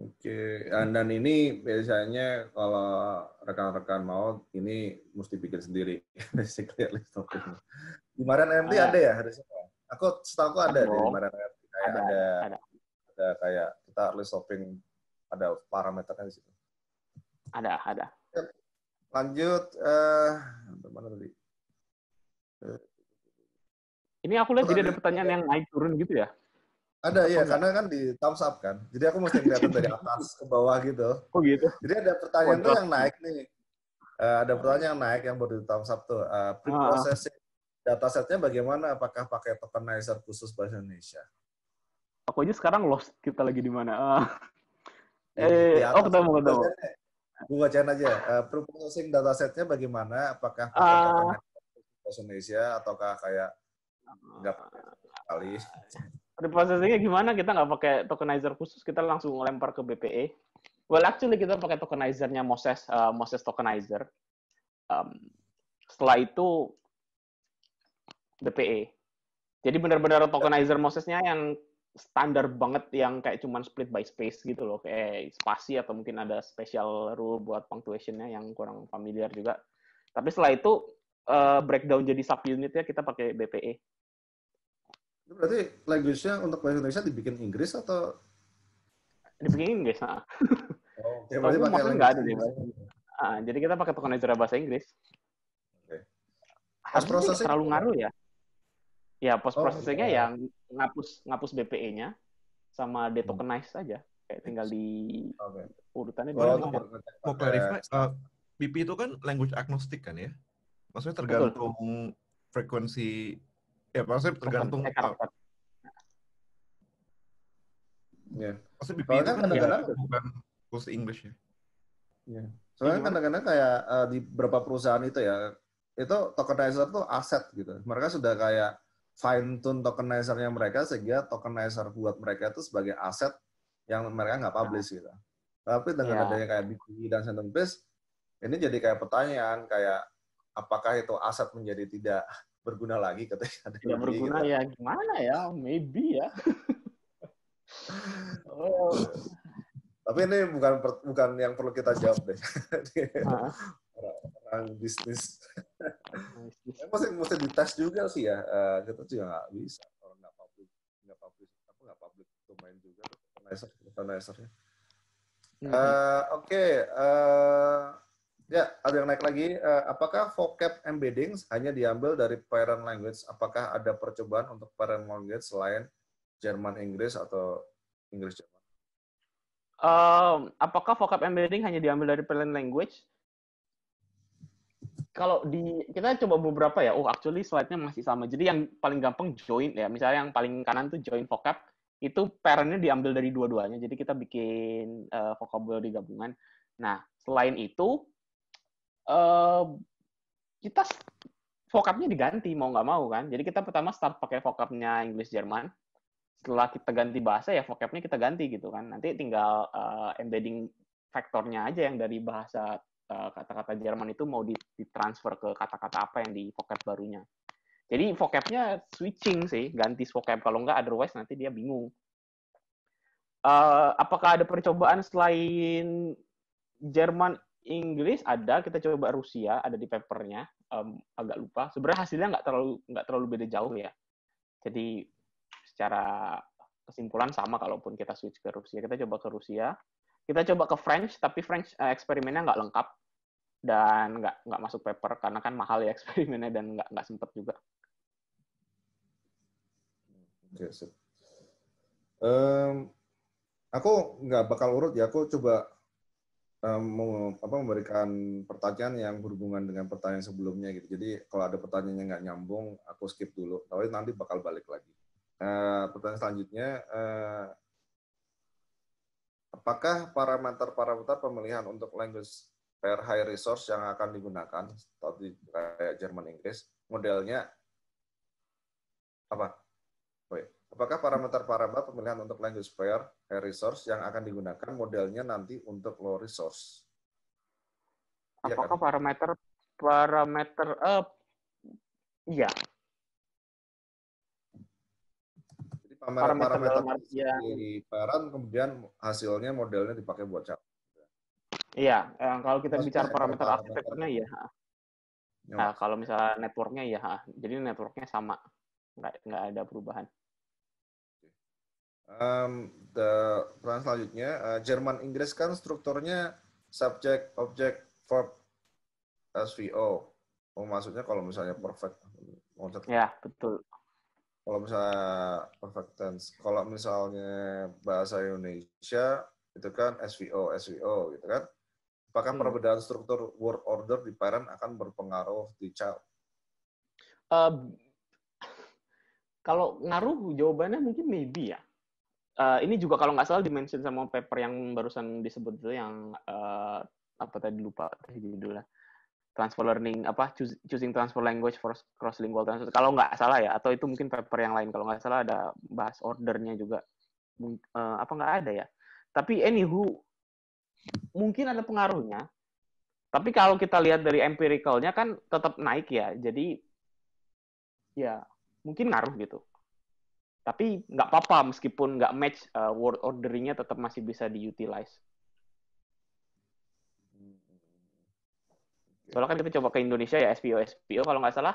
Oke, dan ini biasanya kalau rekan-rekan mau ini mesti bikin sendiri basically early stopping. Di Maran MT ada ya harusnya. Aku setahu ada di Maran MT kayak ada kayak kita early stopping, ada parameternya di situ. Ada. Lanjut, mana tadi? Ini aku lihat jadi ada pertanyaan yang naik turun gitu ya? Ada ya, karena kan di thumbs up kan. Jadi aku mesti ngeliatin dari atas ke bawah gitu. Oh gitu. Jadi ada pertanyaan tuh yang naik nih. Ada pertanyaan yang naik yang baru di thumbs up tuh. Pre-processing datasetnya bagaimana? Apakah pakai tokenizer khusus bahasa Indonesia? Aku aja sekarang lost, kita lagi di mana? Ketemu. Ketemu. Gue bacain aja. Pre-processing datasetnya bagaimana? Apakah pakai tokenizer bahasa Indonesia ataukah kayak nggak pakai sekali? Pre-processingnya gimana? Kita nggak pakai tokenizer khusus, kita langsung lempar ke BPE. Well, actually kita pakai tokenizernya Moses Tokenizer. Setelah itu BPE. Jadi benar-benar tokenizer Mosesnya yang standar banget, yang kayak cuman split by space gitu loh, kayak spasi atau mungkin ada special rule buat punctuation-nya yang kurang familiar juga. Tapi setelah itu breakdown jadi subunitnya kita pakai BPE. Itu berarti language-nya untuk bahasa Indonesia dibikin Inggris atau dibikin Inggris? Nah. Oh, okay, berarti pakai nggak ada deh. Jadi kita pakai tokenizer bahasa Inggris. Okay. Harusnya terlalu ngaruh ya. Ya, post processing-nya yang ngapus BPE-nya sama detokenize saja. Kayak tinggal di urutannya. Mau clarify, BP itu kan language agnostic kan ya? Maksudnya tergantung frekuensi, ya maksudnya tergantung ya. Maksudnya BP itu kan bukan khusus English ya? Ya. Soalnya kadang-kadang kayak di beberapa perusahaan itu ya, itu tokenizer tuh aset gitu. Mereka sudah kayak fine tune tokenizernya mereka sehingga tokenizer buat mereka itu sebagai aset yang mereka nggak publish gitu. Tapi dengan adanya kayak BPE dan sentence base, ini jadi kayak pertanyaan kayak apakah itu aset menjadi tidak berguna lagi ketika ada tidak berguna gitu. Ya gimana ya, maybe ya. Tapi ini bukan yang perlu kita jawab deh. Orang bisnis. Mesti dites juga sih ya. Kita juga nggak bisa orang nggak public domain juga tokenizernya. Oke. Ya, ada yang naik lagi. Apakah vocab embedding hanya diambil dari parent language? Apakah ada percobaan untuk parent language selain Jerman Inggris atau Inggris Jerman? Apakah vocab embedding hanya diambil dari parent language? Kalau kita coba beberapa ya. Actually slide-nya masih sama. Jadi yang paling gampang join ya. Misalnya yang paling kanan tuh join vocab. Itu parent-nya diambil dari dua-duanya. Jadi kita bikin vocabulary gabungan. Nah, selain itu kita vocabnya diganti mau nggak mau kan. Jadi kita pertama start pakai vocabnya Inggris Jerman. Setelah kita ganti bahasa ya vocabnya kita ganti gitu kan. Nanti tinggal embedding faktornya aja yang dari bahasa kata-kata Jerman itu mau ditransfer ke kata-kata apa yang di vocab barunya. Jadi vocabnya switching sih, ganti vocab, kalau nggak otherwise nanti dia bingung. Apakah ada percobaan selain Jerman, Inggris? Ada, kita coba Rusia, ada di papernya, agak lupa. Sebenarnya hasilnya nggak terlalu beda jauh ya. Jadi secara kesimpulan sama kalaupun kita switch ke Rusia. Kita coba ke Rusia. Kita coba ke French, tapi French eksperimennya nggak lengkap dan nggak masuk paper karena kan mahal ya eksperimennya dan nggak sempet juga. Aku nggak bakal urut ya. Aku coba memberikan pertanyaan yang berhubungan dengan pertanyaan sebelumnya gitu. Jadi kalau ada pertanyaan yang nggak nyambung, aku skip dulu. Tapi nanti bakal balik lagi. Pertanyaan selanjutnya, apakah parameter pemilihan untuk language pair high resource yang akan digunakan, tadi kayak Jerman Inggris, modelnya apa? Apakah parameter pemilihan untuk language pair high resource yang akan digunakan modelnya nanti untuk low resource? Apakah Iya kan? parameter iya. Jadi Parameter dalam parameter artian di parent kemudian hasilnya modelnya dipakai buat chat. iya, kalau kita Maksudnya bicara parameter hyperparameter. arsitekturnya ya. Ya, Nah, kalau misalnya networknya ya, jadi networknya sama, nggak ada perubahan. Pertanyaan selanjutnya, Jerman Inggris kan strukturnya subject, object, verb, SVO. Oh, maksudnya kalau misalnya perfect. Ya, betul. Kalau misalnya perfect tense. Kalau misalnya bahasa Indonesia, itu kan SVO gitu kan. Apakah perbedaan struktur word order di parent akan berpengaruh di child? Kalau ngaruh, jawabannya mungkin maybe ya. Ini juga kalau nggak salah dimention sama paper yang barusan disebut itu yang apa tadi lupa judulnya, transfer learning choosing transfer language for cross-lingual transfer. Kalau nggak salah ya, atau itu mungkin paper yang lain. Kalau nggak salah ada bahas ordernya juga. Apa nggak ada ya? Tapi anywho, mungkin ada pengaruhnya. Tapi kalau kita lihat dari empiricalnya kan tetap naik ya. Jadi ya mungkin ngaruh gitu. Tapi nggak apa-apa meskipun nggak match, word orderingnya tetap masih bisa diutilize. Soalnya kan kita coba ke Indonesia ya SPO kalau nggak salah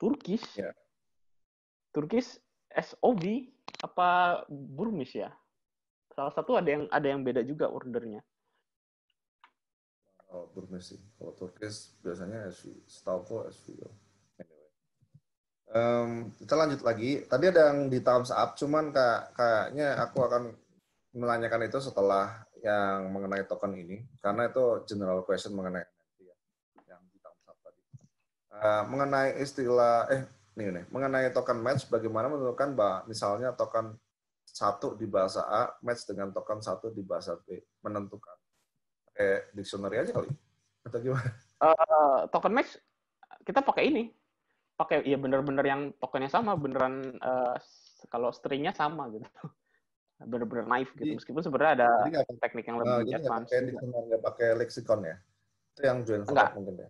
Turkish, yeah. Turkish SOV apa Burmish ya? Salah satu ada yang beda juga ordernya. Oh, Burmish sih. Kalau Turkish biasanya setahu SVO. Kita lanjut lagi. Tadi ada yang di thumbs up, cuman kayaknya aku akan menanyakan itu setelah yang mengenai token ini, karena itu general question mengenai yang di thumbs up tadi. Mengenai istilah, mengenai token match, bagaimana menentukan misalnya token 1 di bahasa A match dengan token 1 di bahasa B, menentukan. Dictionary aja kali? Atau gimana? Token match kita pakai ini. Pakai ya bener-bener yang tokennya sama, beneran kalau stringnya sama gitu. Bener-bener naif gitu. Meskipun sebenarnya ada teknik yang lebih advance. Jadi nggak pakai lexicon ya? Itu yang join vocab mungkin ya?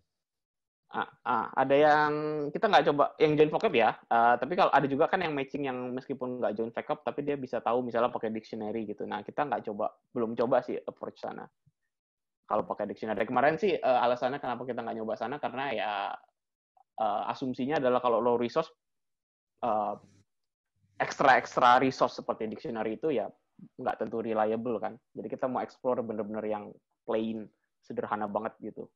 Ada yang kita nggak coba yang join vocab ya, tapi kalau ada juga kan yang matching yang meskipun nggak join vocab tapi dia bisa tahu misalnya pakai dictionary gitu. Nah kita belum coba sih approach sana. Kalau pakai dictionary kemarin sih alasannya kenapa kita nggak nyoba sana karena ya asumsinya adalah kalau low resource extra resource seperti dictionary itu ya nggak tentu reliable kan. Jadi kita mau explore bener-bener yang plain, sederhana banget gitu.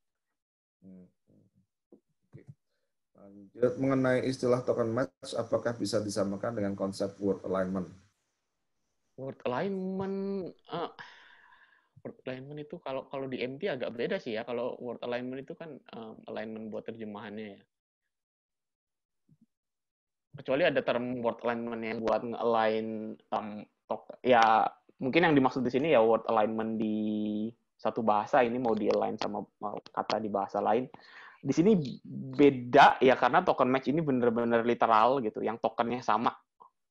Lanjut, mengenai istilah token match, apakah bisa disamakan dengan konsep word alignment? Word alignment itu kalau di MT agak beda sih ya. Kalau word alignment itu kan alignment buat terjemahannya ya. Kecuali ada term word alignment yang buat nge-align ya mungkin yang dimaksud di sini ya word alignment di satu bahasa ini mau di-align sama kata di bahasa lain. Di sini beda ya karena token match ini bener-bener literal gitu, yang tokennya sama.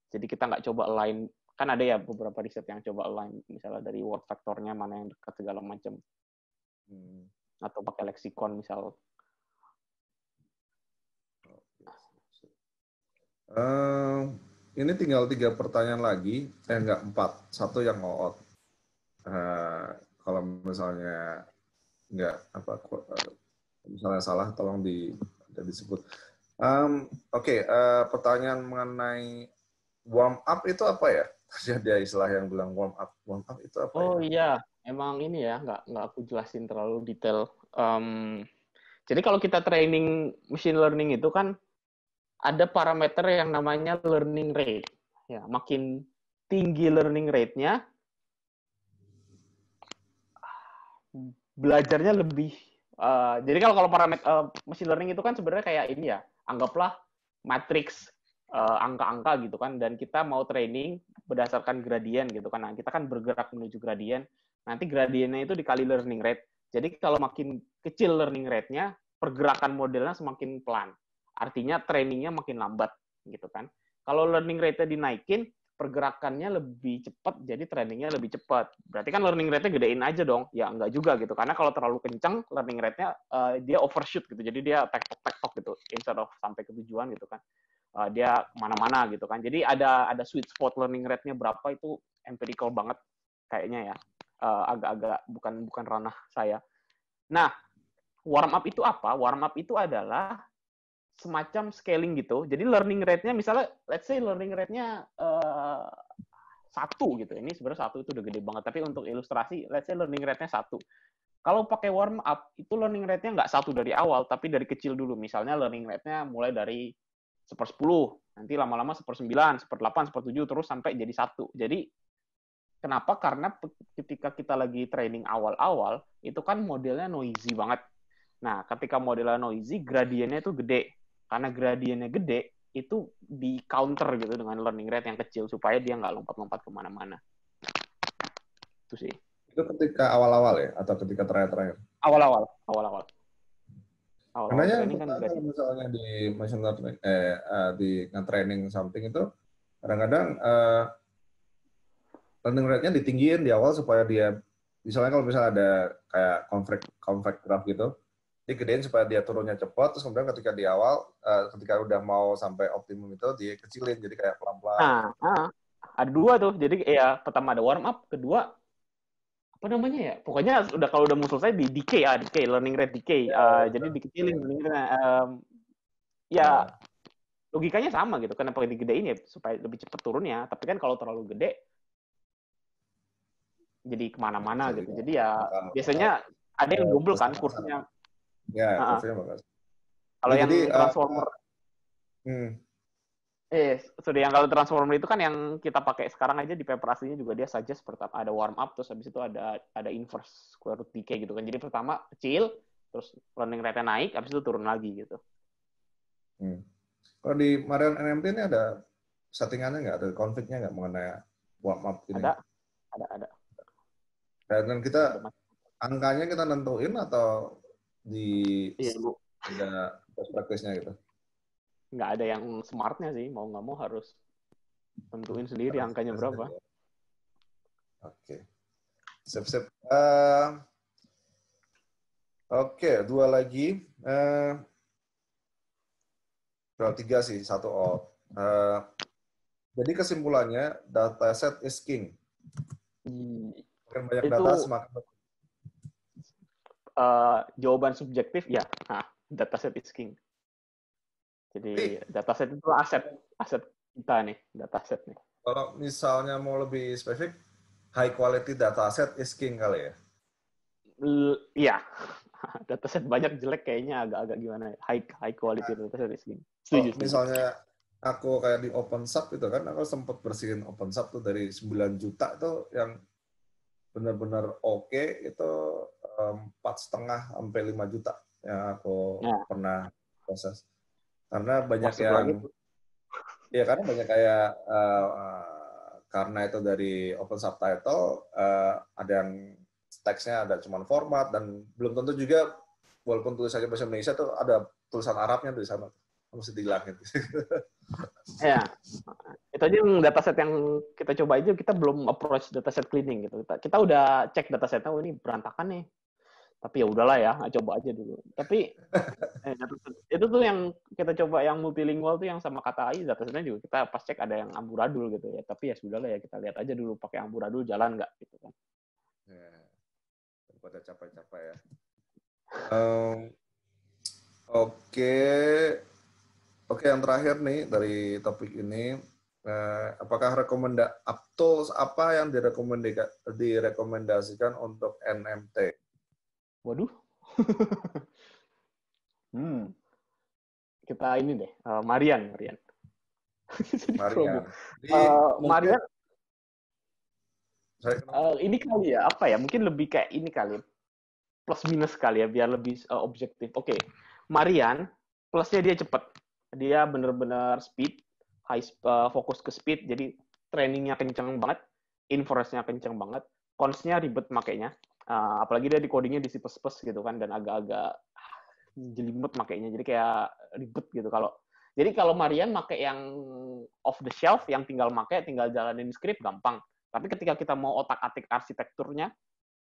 Jadi kita nggak coba align, kan ada ya beberapa riset yang coba align misalnya dari word factornya mana yang dekat segala macam. Atau pakai leksikon misal. Ini tinggal 3 pertanyaan lagi, enggak 4, 1 yang out. Kalau misalnya enggak misalnya salah, tolong disebut. Oke, pertanyaan mengenai warm up itu apa ya? Ada istilah yang bilang warm up. Warm up itu apa? Oh iya, emang ini ya nggak aku jelasin terlalu detail. Jadi kalau kita training machine learning itu kan ada parameter yang namanya learning rate. Ya, makin tinggi learning rate-nya, belajarnya lebih jadi kalau machine learning itu kan sebenarnya kayak ini ya, anggaplah matriks angka-angka gitu kan, dan kita mau training berdasarkan gradien gitu kan. Nah, kita kan bergerak menuju gradien, nanti gradiennya itu dikali learning rate. Jadi kalau makin kecil learning rate-nya, pergerakan modelnya semakin pelan. Artinya trainingnya makin lambat gitu kan. Kalau learning rate-nya dinaikin, pergerakannya lebih cepat, jadi trainingnya lebih cepat. Berarti kan learning rate-nya gedein aja dong. Ya enggak juga gitu. Karena kalau terlalu kencang, learning rate-nya dia overshoot gitu. Jadi dia tektok-tektok gitu. Instead of sampai ke tujuan gitu kan. Dia kemana-mana gitu kan. Jadi ada sweet spot learning rate-nya berapa itu empirical banget kayaknya ya. Agak-agak bukan ranah saya. Nah, warm up itu apa? Warm up itu adalah semacam scaling gitu. Jadi learning rate-nya misalnya, let's say learning rate-nya 1 gitu. Ini sebenarnya 1 itu udah gede banget. Tapi untuk ilustrasi, let's say learning rate-nya 1. Kalau pakai warm up, itu learning rate-nya nggak 1 dari awal, tapi dari kecil dulu. Misalnya learning rate-nya mulai dari 1/10, nanti lama-lama 1/9, 1/8, 1/7, terus sampai jadi 1. Jadi, kenapa? Karena ketika kita lagi training awal-awal, itu kan modelnya noisy banget. Nah, ketika modelnya noisy, gradiennya itu gede. Karena gradiennya gede, itu di counter gitu dengan learning rate yang kecil supaya dia nggak lompat-lompat kemana-mana. Itu sih. Itu ketika awal-awal ya, atau ketika terakhir-terakhir? Awal-awal. Karena yang Training kan kalau misalnya di machine learning, di training something itu, kadang-kadang learning rate-nya ditinggiin di awal supaya dia, misalnya kalau misalnya ada kayak conflict graph gitu, digedein supaya dia turunnya cepat, terus kemudian ketika di awal, ketika udah mau sampai optimum itu, dikecilin, jadi kayak pelan-pelan. Ada 2 tuh. Jadi ya pertama ada warm up, kedua apa namanya ya? Pokoknya kalau udah mau selesai di decay, learning rate decay. Jadi dikecilin learning rate. Ya logikanya sama gitu. Kenapa digedein ya supaya lebih cepat turunnya. Tapi kan kalau terlalu gede, jadi kemana-mana gitu. Jadi ya biasanya ada yang double kan kursinya. Ya, kursinya bakal. Kalau yang transformer, yang transformer itu kan yang kita pakai sekarang aja di paper aslinya juga dia suggest pertama ada warm up, terus habis itu ada inverse square root decay gitu kan. Jadi pertama kecil, terus learning rate-nya naik, habis itu turun lagi gitu. Kalau di Marian NMT ini ada settingannya nggak, ada konfliknya nggak mengenai warm up ini? Ada. Dan kita angkanya kita nentuin atau ada best practice-nya gitu? Nggak ada yang smartnya sih, mau nggak mau harus tentuin sendiri angkanya berapa. Oke. Sip. Oke, 2 lagi. Kalau 3 sih, 1 out. Jadi kesimpulannya, dataset is king. Makin banyak data, semakin jawaban subjektif ya. Dataset is king. Jadi dataset itu aset kita nih, dataset nih. Kalau misalnya mau lebih spesifik, high quality dataset is king kali ya? Iya. Dataset banyak jelek kayaknya agak gimana ya. High quality dataset is king. Setuju. Misalnya aku kayak di OpenSub itu kan, aku sempat bersihin OpenSub tuh dari 9 juta tuh yang benar-benar oke, itu 4,5 sampai 5 juta yang aku pernah proses. Karena banyak karena banyak kayak karena itu dari Open Subtitle ada yang teksnya ada cuma format, dan belum tentu juga walaupun tulisannya bahasa Indonesia tuh ada tulisan Arabnya tuh di sana, mesti dihilangin. Ya, itu aja yang dataset yang kita coba aja, kita belum approach dataset cleaning gitu. Kita udah cek datasetnya, ini berantakan nih. Tapi ya udahlah ya, coba aja dulu. Tapi itu tuh yang kita coba yang multilingual tuh yang sama kata AI, datasetnya juga kita pas cek ada yang amburadul gitu ya. Tapi ya sudahlah ya, kita lihat aja dulu pakai amburadul jalan nggak gitu kan. Daripada capek-capek ya. Oke, yang terakhir nih dari topik ini, apakah tools apa yang direkomendasikan untuk NMT? Waduh. Kita ini deh, Marian. Marian. Ini kali ya, apa ya? Mungkin lebih kayak ini kali. plus minus kali ya, biar lebih objektif. Oke, Marian, plusnya dia cepat. Dia bener-bener speed, fokus ke speed, jadi trainingnya kenceng banget, inference-nya kenceng banget, cons-nya ribet makainya. Apalagi dia di codingnya di C++ gitu kan, dan agak-agak jelimet makainya, jadi kayak ribet gitu. Jadi kalau Marian pakai yang off the shelf, yang tinggal jalanin script, gampang. Tapi ketika kita mau otak-atik arsitekturnya,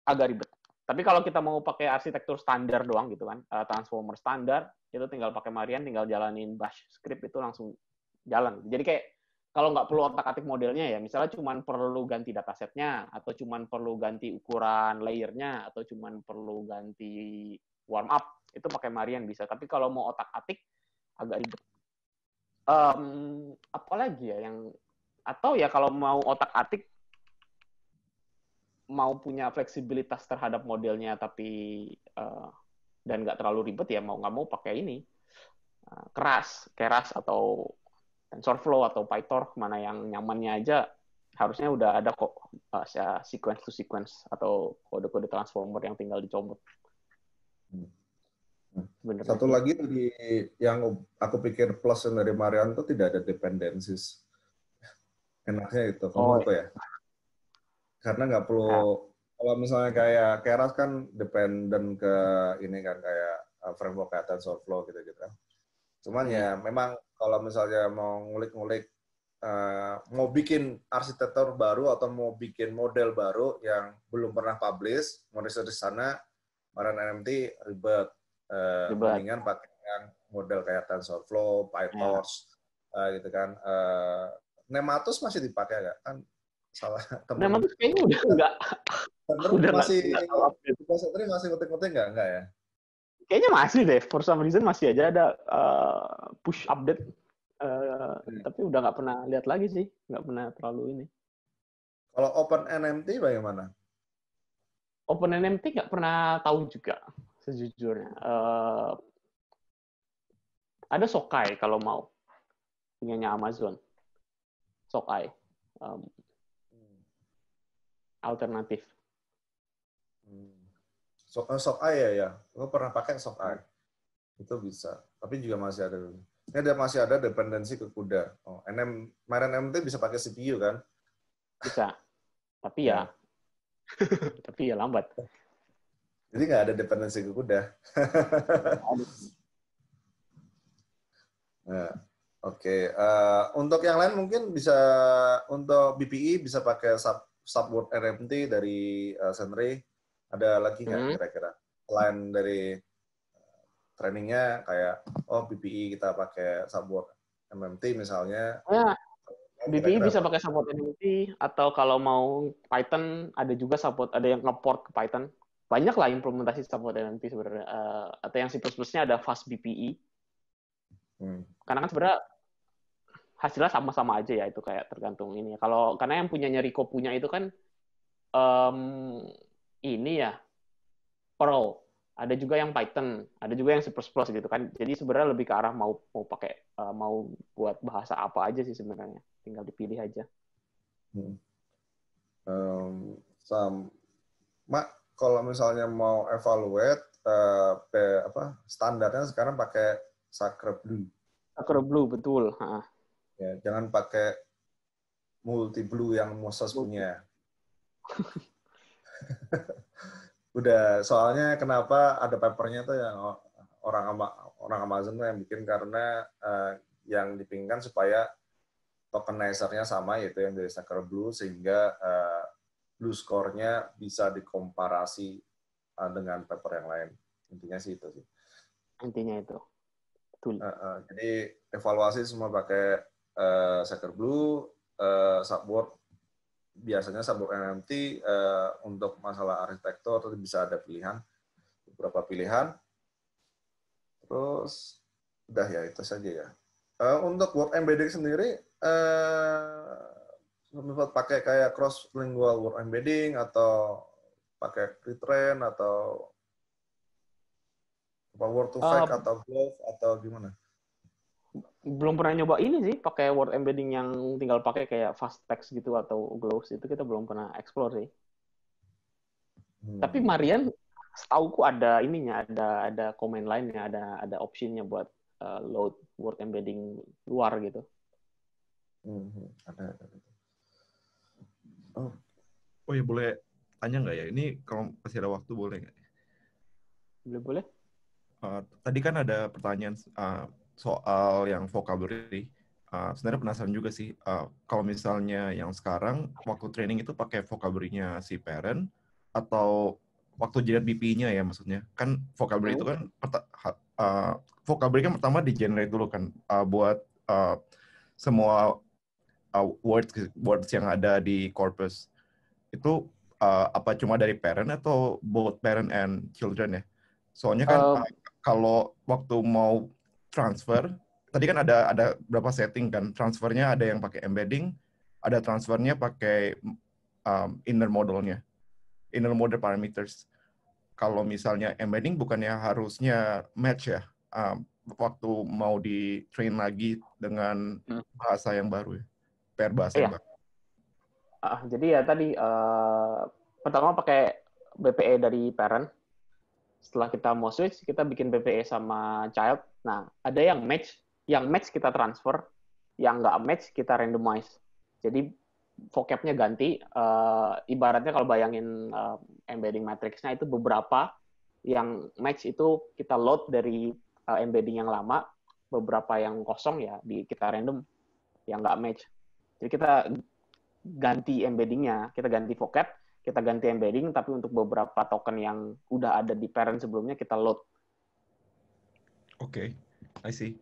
agak ribet. Tapi kalau kita mau pakai arsitektur standar doang gitu kan, transformer standar, itu tinggal pakai Marian, tinggal jalanin bash script, itu langsung jalan. Jadi kayak kalau nggak perlu otak-atik modelnya ya, misalnya cuma perlu ganti datasetnya, atau cuma perlu ganti ukuran layernya, atau cuma perlu ganti warm up, itu pakai Marian bisa. Tapi kalau mau otak-atik, agak ribet. Apalagi ya yang, atau ya kalau mau otak-atik, mau punya fleksibilitas terhadap modelnya tapi dan nggak terlalu ribet, ya mau nggak mau pakai ini Keras atau TensorFlow atau PyTorch, mana yang nyamannya aja. Harusnya udah ada kok sequence to sequence atau kode-kode transformer yang tinggal dicomot. Bener. Satu lagi tadi yang aku pikir plus dari Marian itu tidak ada dependencies. Enaknya itu, menurutku ya. Karena nggak perlu, kalau misalnya kayak Keras kan dependen ke ini kan, kayak framework kayak TensorFlow gitu-gitu kan. Cuman ya memang kalau misalnya mau ngulik-ngulik, mau bikin arsitektur baru atau mau bikin model baru yang belum pernah publish, mau riset di sana, Marian NMT ribet. Mendingan pakai yang model kayak TensorFlow, PyTorch, gitu kan. Nematus masih dipakai nggak? Kan salah teman. Nematus kayaknya udah enggak. Udah masih ngetik-ngetik nggak ya? Kayaknya masih deh. For some reason masih aja ada push update. Tapi udah nggak pernah lihat lagi sih. Nggak pernah terlalu ini. Kalau OpenNMT bagaimana? OpenNMT nggak pernah tahu juga, sejujurnya. Ada Sokai kalau mau. Punyanya Amazon. Sokai. Alternatif. Sokai ya. Gue pernah pakai Sokai. Itu bisa. Tapi juga masih ada. Ini masih ada dependensi ke CUDA. Marian NMT bisa pakai CPU kan? Bisa. Tapi ya. Tapi ya lambat. Jadi nggak ada dependensi ke CUDA. Nah, oke. Untuk yang lain mungkin bisa, untuk BPI bisa pakai subword NMT dari Senri. Ada lagi nggak kira-kira? Selain dari trainingnya kayak, BPI kita pakai subword NMT misalnya. Ya, BPI bisa pakai subword NMT, atau kalau mau Python ada juga subword, ada yang nge-port ke Python. Banyak lah implementasi subword NMT sebenarnya. Atau yang C++-nya ada fast BPI. Karena kan sebenarnya hasilnya sama-sama aja ya, itu kayak tergantung ini. Karena yang punyanya Rico punya itu kan ini ya, Perl. Ada juga yang Python, ada juga yang C++ gitu kan. Jadi sebenarnya lebih ke arah mau pakai, mau buat bahasa apa aja sih sebenarnya. Tinggal dipilih aja. Mak, kalau misalnya mau evaluate, standarnya sekarang pakai Sacreblue. Sacreblue, betul. Ya, jangan pakai Multiblue yang Moses punya. Udah, soalnya kenapa ada papernya tuh yang orang Amazon tuh yang bikin, karena yang dipinginkan supaya tokenizer-nya sama, yaitu yang dari Sacreblue, sehingga blue score-nya bisa dikomparasi dengan paper yang lain. Intinya sih itu sih. Intinya itu. Betul. Jadi evaluasi semua pakai Sacreblue, subword biasanya subword NMT. Untuk masalah arsitektur bisa ada beberapa pilihan. Terus udah ya, itu saja ya. Untuk word embedding sendiri, pakai kayak cross lingual word embedding atau pakai pre-train atau word to vec atau glove atau gimana? Belum pernah nyoba ini sih, pakai word embedding yang tinggal pakai kayak fast text gitu atau gloves, itu kita belum pernah explore sih. Tapi Marian Setauku ada ininya, ada command line-nya, ada optionnya buat load word embedding luar gitu. Ada. Oh ya, boleh tanya nggak ya? Ini kalau masih ada waktu boleh nggak? Boleh. Tadi kan ada pertanyaan soal yang vocabulary. Sebenarnya penasaran juga sih, kalau misalnya yang sekarang waktu training itu pakai vocabulary-nya si parent atau waktu generate BP-nya ya maksudnya. Kan vocabulary itu kan vocabulary kan pertama di generate dulu kan buat semua words yang ada di corpus. Itu apa cuma dari parent atau both parent and children ya? Soalnya kan kalau waktu mau transfer, tadi kan ada berapa setting kan. Transfernya ada yang pakai embedding, ada transfernya pakai inner model-nya, inner model parameters. Kalau misalnya embedding bukannya harusnya match ya, waktu mau di train lagi dengan bahasa yang baru ya, per bahasa yang baru. Jadi ya tadi pertama pakai BPE dari parent. Setelah kita mau switch, kita bikin BPE sama child. Nah, ada yang match kita transfer, yang nggak match kita randomize. Jadi vocabnya ganti. Ibaratnya kalau bayangin embedding matrix-nya itu beberapa yang match itu kita load dari embedding yang lama, beberapa yang kosong ya kita random, yang nggak match. Jadi kita ganti embedding-nya, kita ganti vocab, kita ganti embedding, tapi untuk beberapa token yang udah ada di parent sebelumnya kita load. Oke, I see.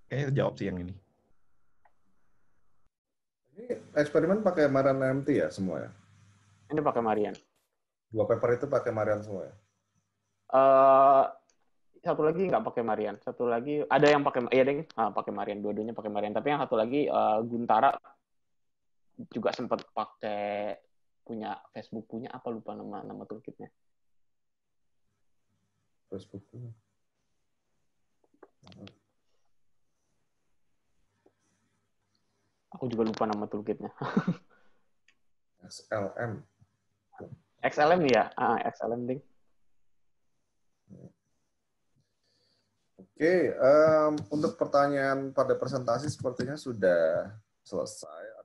Kayaknya jawab sih yang ini. Ini eksperimen pakai Marian MT ya semua ya? Ini pakai Marian. 2 paper itu pakai Marian semua ya? Satu lagi nggak pakai Marian. Satu lagi ada yang pakai, pakai Marian. Dua-duanya pakai Marian. Tapi yang satu lagi Guntara juga sempat pakai punya Facebook, punya apa lupa nama toolkitnya. Facebook. Aku juga lupa nama toolkitnya. XLM. XLM ya, XLM ding. Oke, untuk pertanyaan pada presentasi sepertinya sudah selesai.